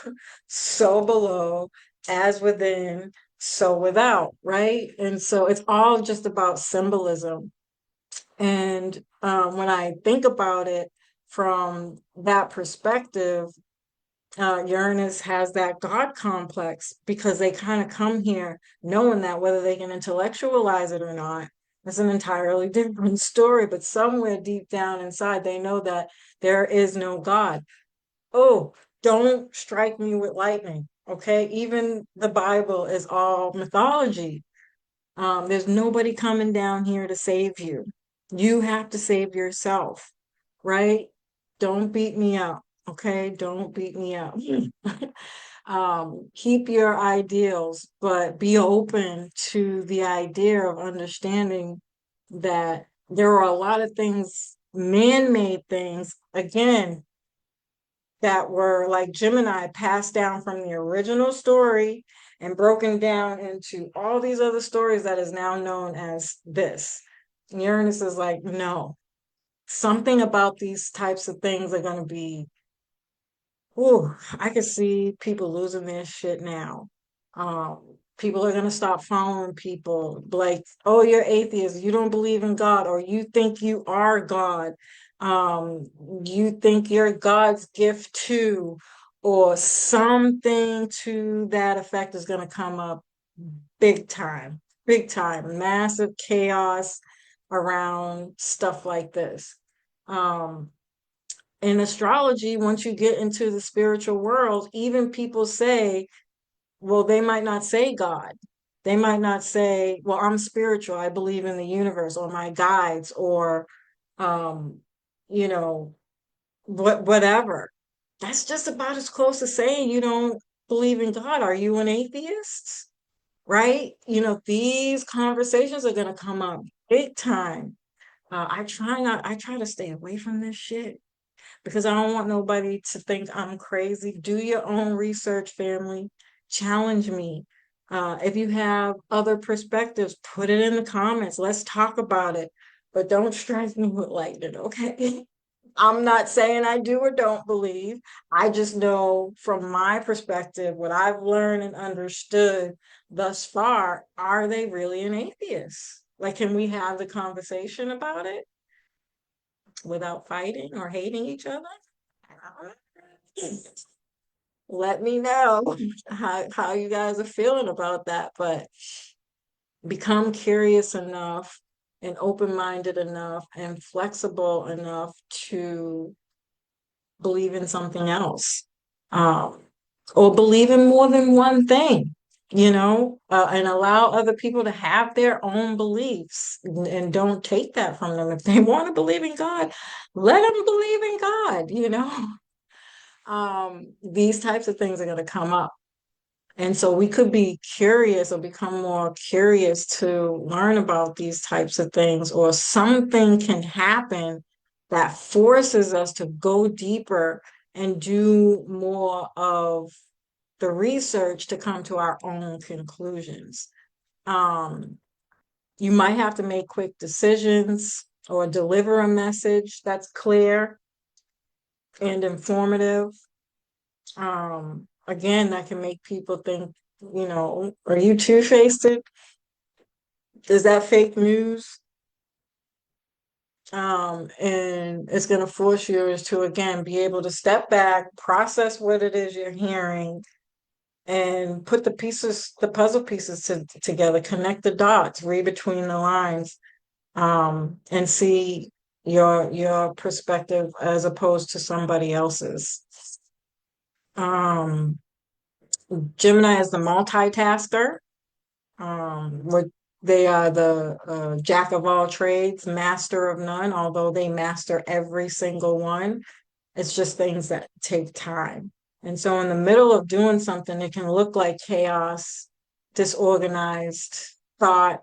so below, as within, so without, right? And so it's all just about symbolism. And when I think about it from that perspective, Uranus has that God complex because they kind of come here knowing that whether they can intellectualize it or not, it's an entirely different story. But somewhere deep down inside, they know that there is no God. Oh, don't strike me with lightning. Okay. Even the Bible is all mythology. There's nobody coming down here to save you. You have to save yourself, right? Don't beat me up. Okay. Don't beat me up. Keep your ideals, but be open to the idea of understanding that there are a lot of things, man-made things, again, that were like Gemini passed down from the original story and broken down into all these other stories that is now known as this. Uranus is like, no, something about these types of things are going to be, oh, I can see people losing their shit now. People are gonna stop following people like, oh, you're atheist, you don't believe in God, or you think you are God. Um, you think you're God's gift too, or something to that effect is gonna come up big time, massive chaos around stuff like this. Um, in astrology, once you get into the spiritual world, even people say, well, they might not say God. They might not say, well, I'm spiritual. I believe in the universe or my guides or, um, you know, whatever. That's just about as close to saying you don't believe in God. Are you an atheist? Right? These conversations are going to come up big time. I try to stay away from this shit because I don't want nobody to think I'm crazy. Do your own research, family. Challenge me. If you have other perspectives, put it in the comments. Let's talk about it. But don't strike me with lightning, okay? I'm not saying I do or don't believe. I just know from my perspective, what I've learned and understood thus far, are they really an atheist? Like, can we have the conversation about it without fighting or hating each other? Let me know how you guys are feeling about that. But become curious enough and open-minded enough and flexible enough to believe in something else. Um, or believe in more than one thing, and allow other people to have their own beliefs and don't take that from them. If they want to believe in God, let them believe in God. These types of things are going to come up. And so we could be curious or become more curious to learn about these types of things, or something can happen that forces us to go deeper and do more of the research to come to our own conclusions. Um, you might have to make quick decisions or deliver a message that's clear and informative. Again, that can make people think, are you two-faced? Is that fake news? And it's going to force you to, again, be able to step back, process what it is you're hearing, and put the puzzle pieces together, connect the dots, read between the lines, and see your perspective as opposed to somebody else's. Um, Gemini is the multitasker. What they are the jack of all trades, master of none, although they master every single one. It's just things that take time. And so in the middle of doing something, it can look like chaos, disorganized thought,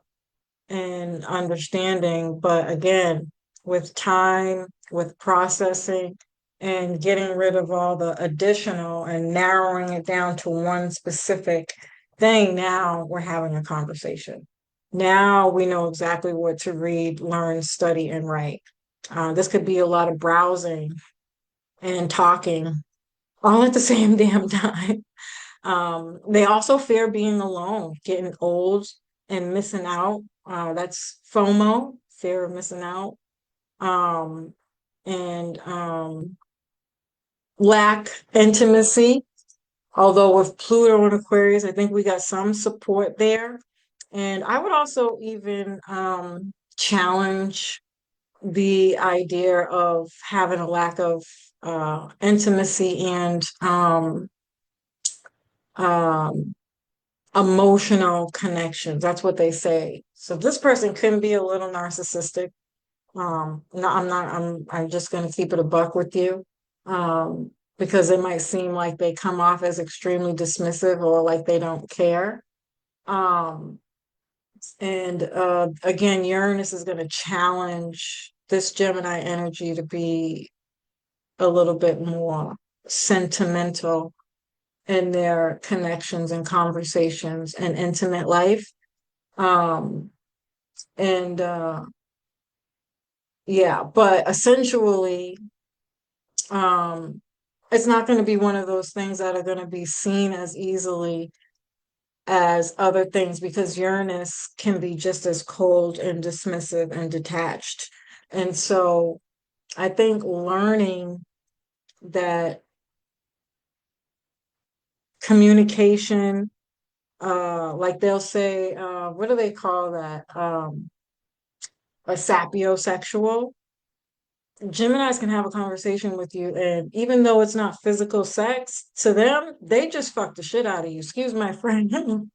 and understanding. But again, with time, with processing, and getting rid of all the additional and narrowing it down to one specific thing, now we're having a conversation. Now we know exactly what to read, learn, study, and write. This could be a lot of browsing and talking all at the same damn time. They also fear being alone, getting old and missing out. That's FOMO, fear of missing out, um, and lack intimacy. Although with Pluto and Aquarius, I think we got some support there. And I would also even challenge the idea of having a lack of intimacy and um, emotional connections. That's what they say. So this person can be a little narcissistic. No, I'm not, I'm just going to keep it a buck with you. Because it might seem like they come off as extremely dismissive or like they don't care. Um, and again, Uranus is going to challenge this Gemini energy to be a little bit more sentimental in their connections and conversations and intimate life. Um, and yeah, but essentially, um, it's not going to be one of those things that are going to be seen as easily as other things because Uranus can be just as cold and dismissive and detached. And so I think learning that communication, like they'll say, what do they call that? A sapiosexual. Geminis can have a conversation with you, and even though it's not physical sex, to them, they just fuck the shit out of you. Excuse my friend.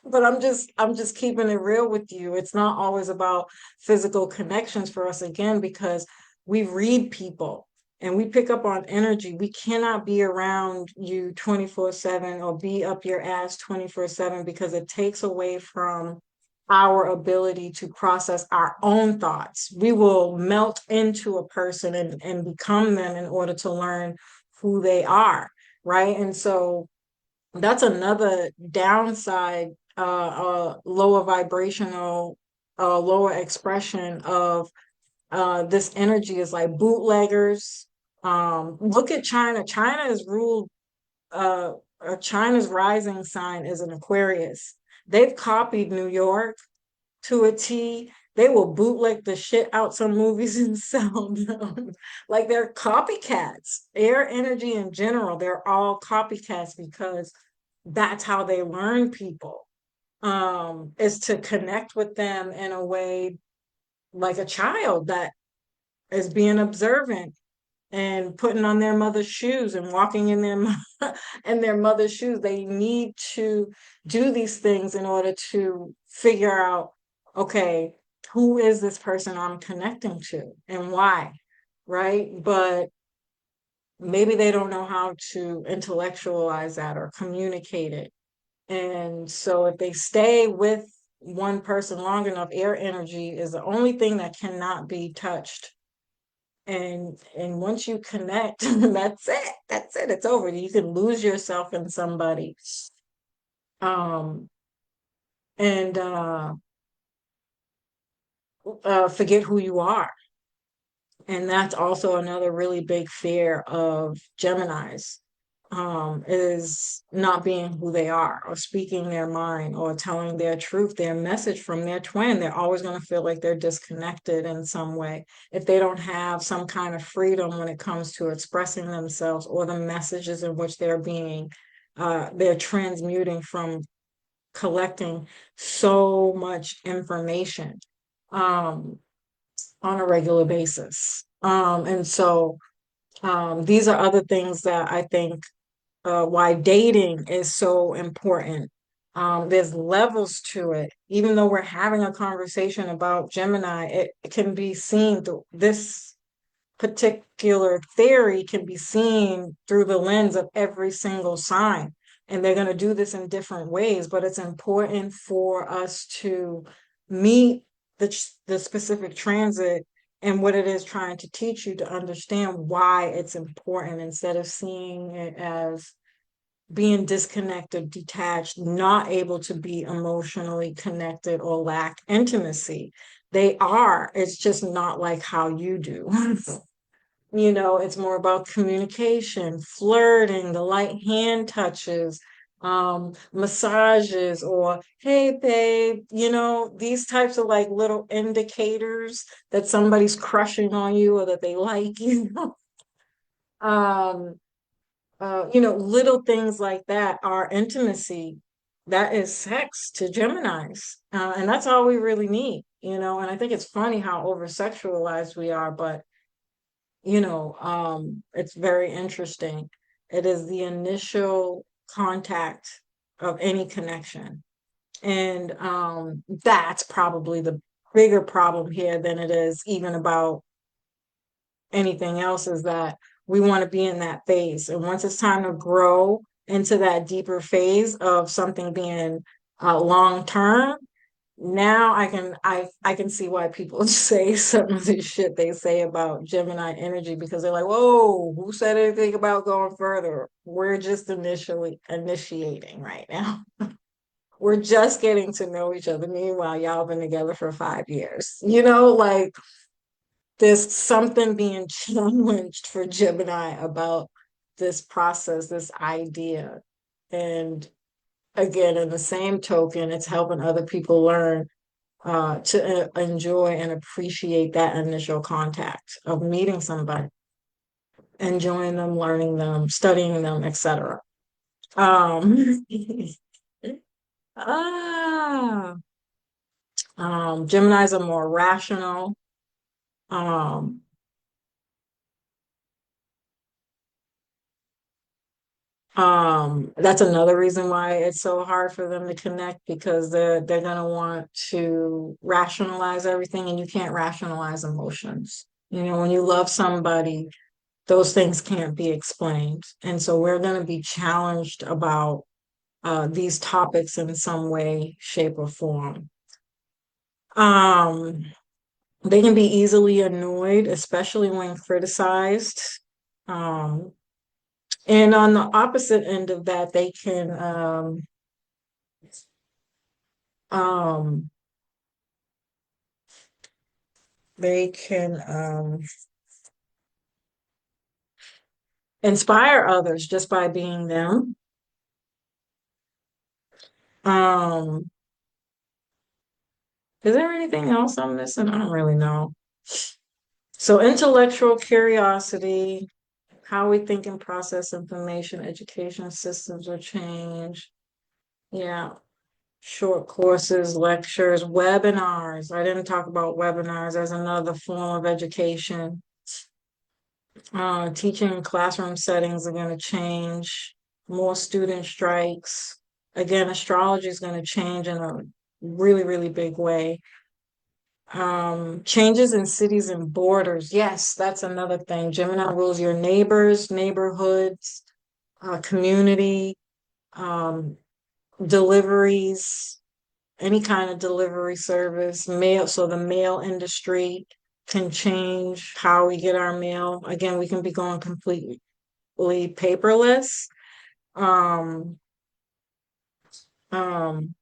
But I'm just keeping it real with you. It's not always about physical connections for us again, because we read people and we pick up on energy. We cannot be around you 24/7 or be up your ass 24/7 because it takes away from our ability to process our own thoughts. We will melt into a person and become them in order to learn who they are, right? And so that's another downside, lower vibrational, lower expression of this energy is like bootleggers. Look at China. China is ruled, uh, China's rising sign is an Aquarius. They've copied New York to a T. They will bootleg the shit out some movies and sell them. Like they're copycats. Air energy in general, they're all copycats because that's how they learn people. Is to connect with them in a way like a child that is being observant and putting on their mother's shoes and walking in their in their mother's shoes. They need to do these things in order to figure out, okay, who is this person I'm connecting to and why, right? But maybe they don't know how to intellectualize that or communicate it. And so if they stay with one person long enough, air energy is the only thing that cannot be touched. And once you connect, that's it. That's it. It's over. You can lose yourself in somebody. Um and forget who you are. And that's also another really big fear of Geminis, is not being who they are or speaking their mind or telling their truth, their message from their twin. They're always going to feel like they're disconnected in some way if they don't have some kind of freedom when it comes to expressing themselves or the messages in which they're transmuting from collecting so much information. Um, on a regular basis. And so these are other things that I think why dating is so important. There's levels to it. Even though we're having a conversation about Gemini, it can be seen through this particular theory can be seen through the lens of every single sign. And they're going to do this in different ways, but it's important for us to meet the specific transit and what it is trying to teach you to understand why it's important instead of seeing it as being disconnected, detached, not able to be emotionally connected or lack intimacy. They are, it's just not like how you do. It's more about communication, flirting, the light hand touches, massages, or hey babe, these types of like little indicators that somebody's crushing on you or that they like you. um little things like that are intimacy. That is sex to Geminis. And that's all we really need, and I think it's funny how over sexualized we are, but it's very interesting. It is the initial contact of any connection. And that's probably the bigger problem here than it is even about anything else, is that we want to be in that phase. And once it's time to grow into that deeper phase of something being long term, now I can see why people say some of the shit they say about Gemini energy, because they're like, whoa, who said anything about going further? We're just initially initiating right now. We're just getting to know each other. Meanwhile, y'all been together for 5 years. Like there's something being challenged for Gemini about this process, this idea. And again, in the same token, it's helping other people learn to enjoy and appreciate that initial contact of meeting somebody, enjoying them, learning them, studying them, etc. Um, ah, Geminis are more rational. Um, that's another reason why it's so hard for them to connect, because they're gonna want to rationalize everything, and you can't rationalize emotions. When you love somebody, those things can't be explained. And so we're going to be challenged about these topics in some way, shape, or form. Um, they can be easily annoyed, especially when criticized. Um, and on the opposite end of that, um, they can inspire others just by being them. Um, is there anything else I'm missing? I don't really know. So intellectual curiosity, how we think and process information, education systems will change. Yeah. Short courses, lectures, webinars. I didn't talk about webinars as another form of education. Teaching in classroom settings are going to change. More student strikes. Again, astrology is going to change in a really, really big way. Changes in cities and borders. Yes, that's another thing. Gemini rules your neighbors, neighborhoods, community, um, deliveries, any kind of delivery service, mail. So the mail industry can change how we get our mail. Again, we can be going completely paperless. Um, um,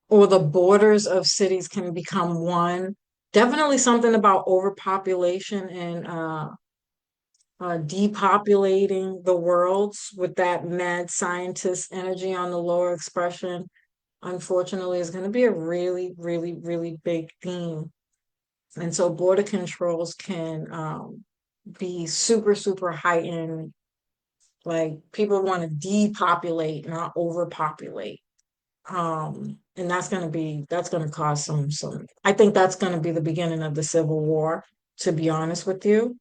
or the borders of cities can become one. Definitely something about overpopulation and depopulating the worlds with that mad scientist energy on the lower expression, unfortunately, is going to be a really, really, really big theme. And so border controls can be super, super heightened. Like people want to depopulate, not overpopulate. And that's gonna cause I think that's gonna be the beginning of the Civil War, to be honest with you.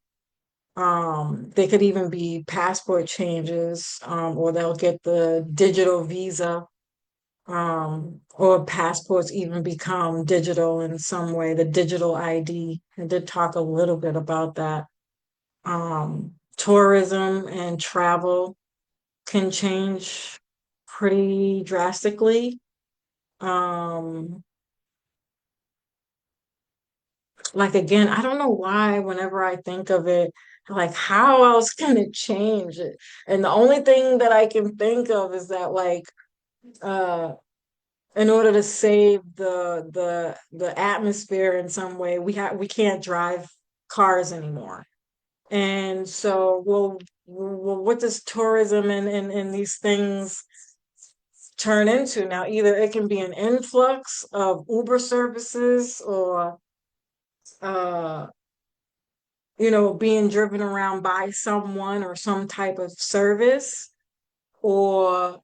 They could even be passport changes, or they'll get the digital visa, or passports even become digital in some way, the digital ID. I did talk a little bit about that. Tourism and travel can change pretty drastically. Um, like again, I don't know why whenever I think of it, like how else can it change it? And the only thing that I can think of is that like uh in order to save the atmosphere in some way, we can't drive cars anymore. And so well, what does tourism and these things turn into now? Either it can be an influx of Uber services or uh being driven around by someone or some type of service, or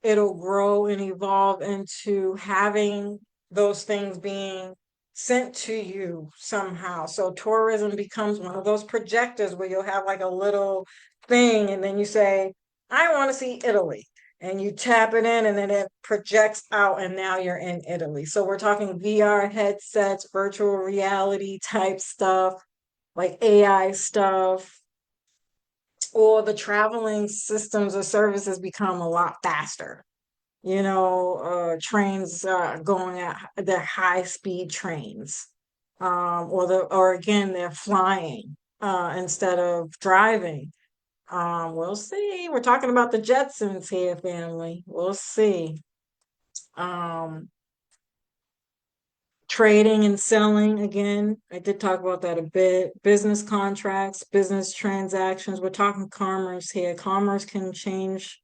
it'll grow and evolve into having those things being sent to you somehow. So tourism becomes one of those projectors where you'll have like a little thing and then you say, I want to see Italy. And you tap it in and then it projects out and now you're in Italy. So we're talking VR headsets, virtual reality type stuff, like AI stuff, or the traveling systems or services become a lot faster. Trains going at they're high speed trains, or again they're flying instead of driving. We'll see. We're talking about the Jetsons here, family. We'll see. Um, Trading and selling, again, I did talk about that a bit. Business contracts, business transactions. We're talking commerce here. Commerce can change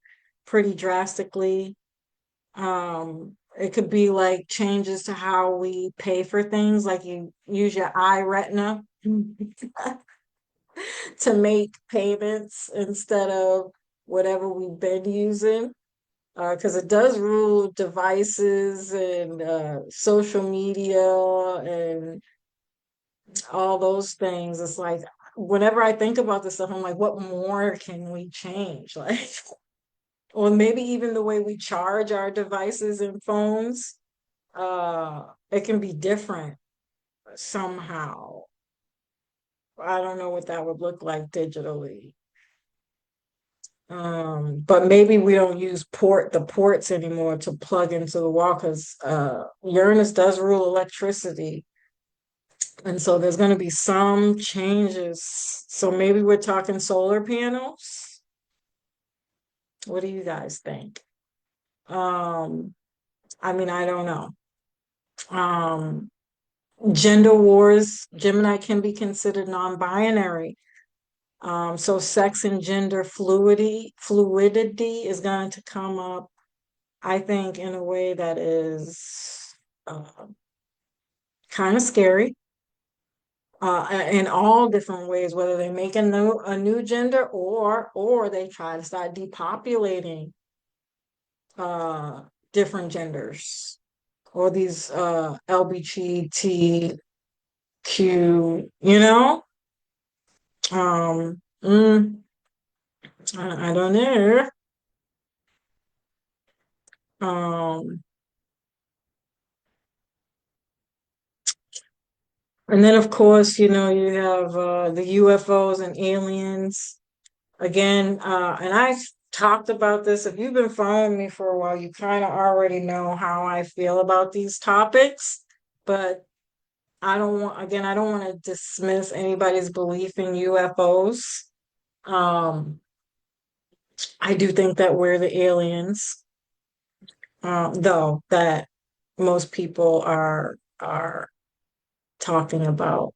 pretty drastically. It could be like changes to how we pay for things, like you use your eye retina to make payments instead of whatever we've been using. Because it does rule devices and social media and all those things. It's like whenever I think about this stuff, I'm like, what more can we change? Like, or maybe even the way we charge our devices and phones, it can be different somehow. I don't know what that would look like digitally. But maybe we don't use the ports anymore to plug into the wall because Uranus does rule electricity. And so there's going to be some changes. So maybe we're talking solar panels. What do you guys think? Um, I mean, I don't know. Um, Gender wars, Gemini can be considered non-binary. So sex and gender fluidity is going to come up, I think, in a way that is uh, kind of scary, in all different ways, whether they make a new gender or they try to start depopulating uh, different genders or these LGBTQ, you know? Um, mm, I don't know. Um, and then of course, you have the UFOs and aliens. Again, and I've talked about this. If you've been following me for a while, you kind of already know how I feel about these topics. But I don't want to dismiss anybody's belief in UFOs. Um, I do think that we're the aliens, though, that most people are talking about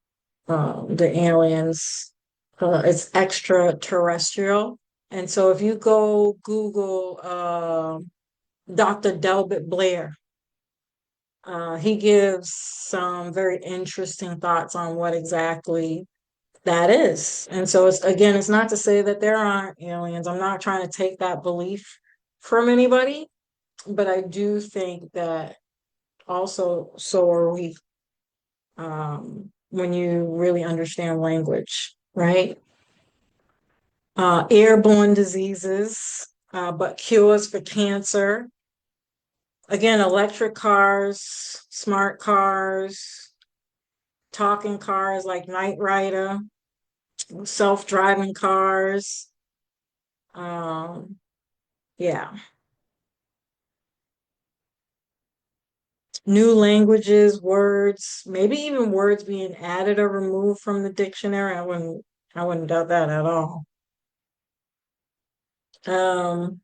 the aliens. It's extraterrestrial. And so if you go Google Dr. Delbert Blair, he gives some very interesting thoughts on what exactly that is. And so it's not to say that there aren't aliens. I'm not trying to take that belief from anybody, but I do think that also so are we, when you really understand language, right? Airborne diseases, but cures for cancer. Again, electric cars, smart cars, talking cars like Knight Rider, self-driving cars. Um, yeah. New languages, words, maybe even words being added or removed from the dictionary. I wouldn't doubt that at all. Um,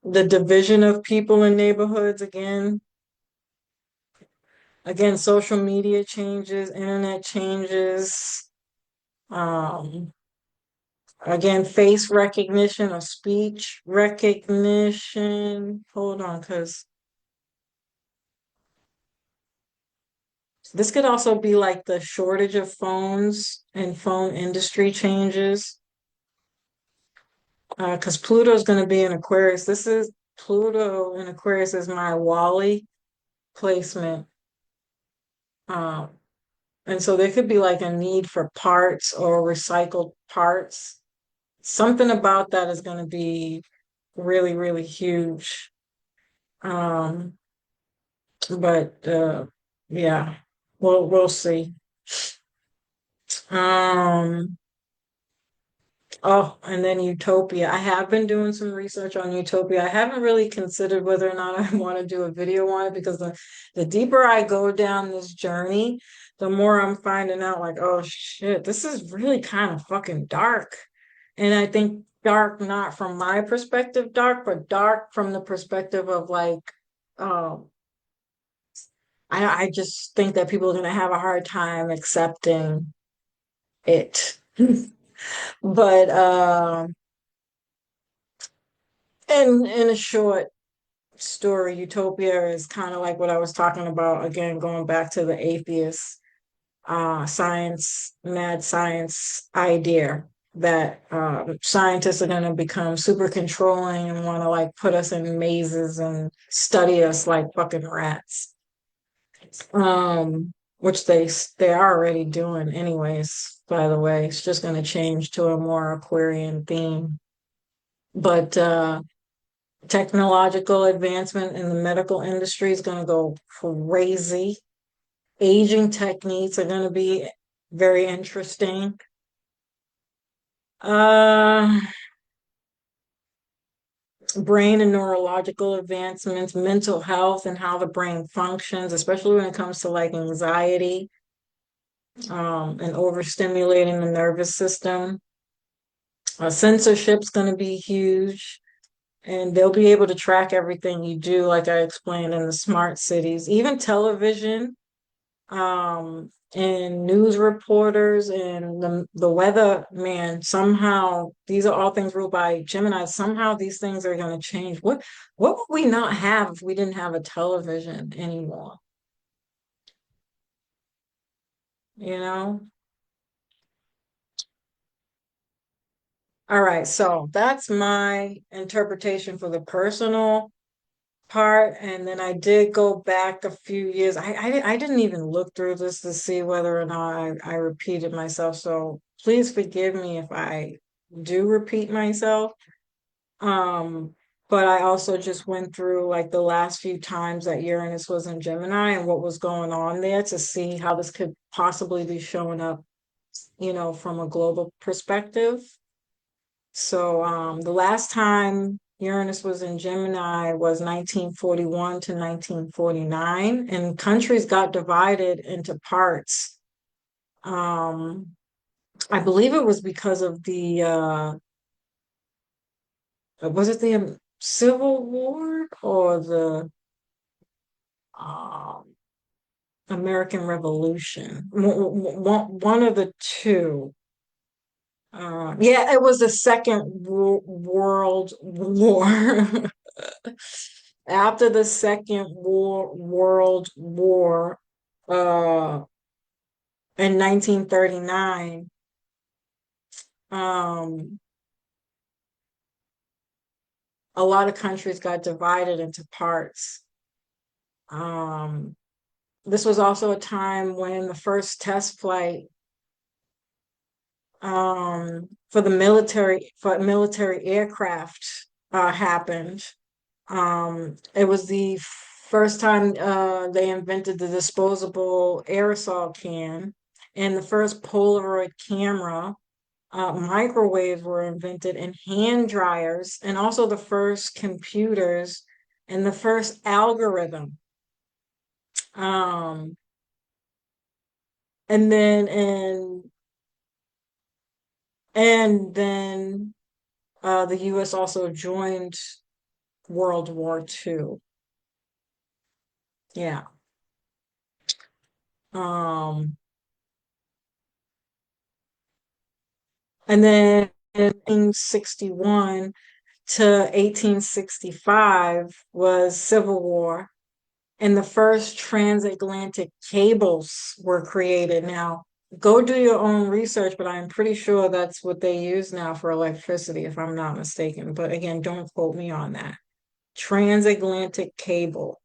the division of people in neighborhoods again, social media changes, internet changes. Um, again, face recognition or speech recognition. Hold on, because this could also be like the shortage of phones and phone industry changes. Because Pluto is going to be in Aquarius. This is Pluto in Aquarius is my Wally placement. Um, and so there could be like a need for parts or recycled parts. Something about that is going to be really, really huge. Um, but yeah, we'll see. Um, Oh, and then Utopia. I have been doing some research on Utopia. I haven't really considered whether or not I want to do a video on it because the deeper I go down this journey, the more I'm finding out like, oh shit, this is really kind of fucking dark. And I think dark not from my perspective, dark, but dark from the perspective of like, um, I just think that people are gonna have a hard time accepting it. But in a short story, Utopia is kind of like what I was talking about, again, going back to the atheist science, mad science idea that scientists are going to become super controlling and want to like put us in mazes and study us like fucking rats. Which they are already doing anyways, by the way. It's just going to change to a more Aquarian theme. But technological advancement in the medical industry is going to go crazy. Aging techniques are going to be very interesting. Uh, brain and neurological advancements, mental health and how the brain functions, especially when it comes to like anxiety, and overstimulating the nervous system. Censorship's going to be huge. And they'll be able to track everything you do, like I explained in the smart cities, even television, and news reporters and the weather man. Somehow, these are all things ruled by Gemini. Somehow, these things are going to change. What would we not have if we didn't have a television anymore? You know? All right, so that's my interpretation for the personal part, and then I did go back a few years. I didn't even look through this to see whether or not I repeated myself. So please forgive me if I do repeat myself. Um, but I also just went through like the last few times that Uranus was in Gemini and what was going on there to see how this could possibly be showing up, from a global perspective. So the last time Uranus was in Gemini was 1941 to 1949, and countries got divided into parts. Um, I believe it was because of the was it the Civil War or the um, American Revolution? One of the two. Yeah, it was the Second World War. After the World War, uh, in 1939, um, a lot of countries got divided into parts. Um, this was also a time when the first test flight for military aircraft happened. It was the first time they invented the disposable aerosol can, and the first Polaroid camera. Microwaves were invented, and hand dryers, and also the first computers and the first algorithm. Um, and then the U.S. also joined World War II. Yeah. Um, And then in 1861 to 1865 was Civil War, and the first transatlantic cables were created. Now, go do your own research, but I'm pretty sure that's what they use now for electricity, if I'm not mistaken. But again, don't quote me on that. Transatlantic cables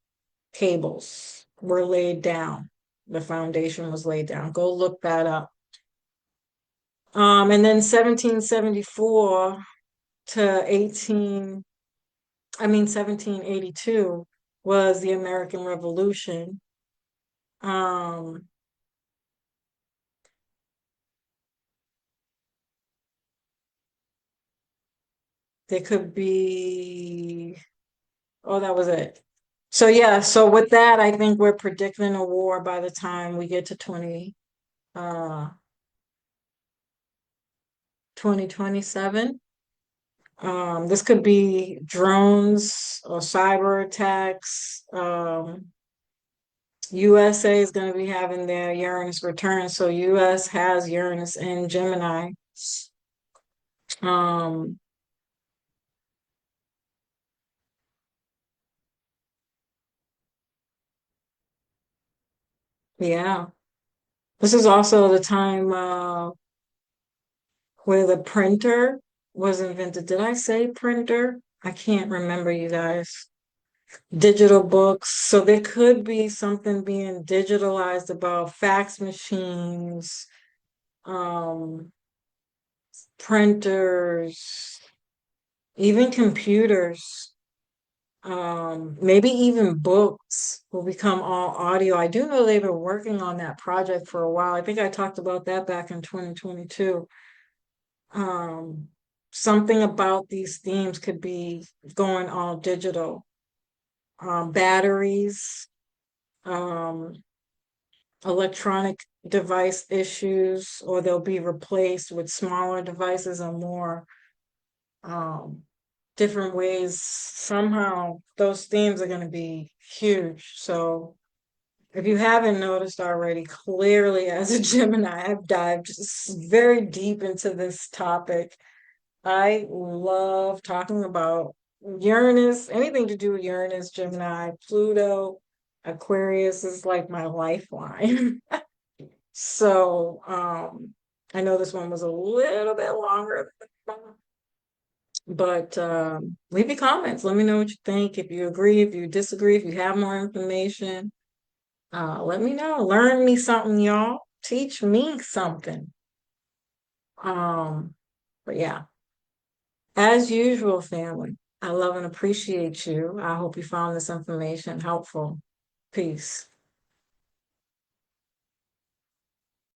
were laid down. The foundation was laid down. Go look that up. And then 1774 to 1782 was the American Revolution. Um, there could be, oh, that was it. So yeah, so with that, I think we're predicting a war by the time we get to 2027. This could be drones or cyber attacks. USA is going to be having their Uranus return. So US has Uranus in Gemini. Um, yeah. This is also the time where the printer was invented. Did I say printer? I can't remember, you guys. Digital books. So there could be something being digitalized about fax machines, um, printers, even computers, maybe even books will become all audio. I do know they've been working on that project for a while. I think I talked about that back in 2022. Um, Something about these themes could be going all digital. Batteries, um, electronic device issues, or they'll be replaced with smaller devices or more um, different ways. Somehow those themes are going to be huge. So if you haven't noticed already, clearly as a Gemini, I've dived very deep into this topic. I love talking about Uranus, anything to do with Uranus, Gemini, Pluto, Aquarius is like my lifeline. So, I know this one was a little bit longer, but leave your comments. Let me know what you think. If you agree, if you disagree, if you have more information, let me know. Learn me something, y'all. Teach me something. Um, but yeah, as usual, family, I love and appreciate you. I hope you found this information helpful. Peace.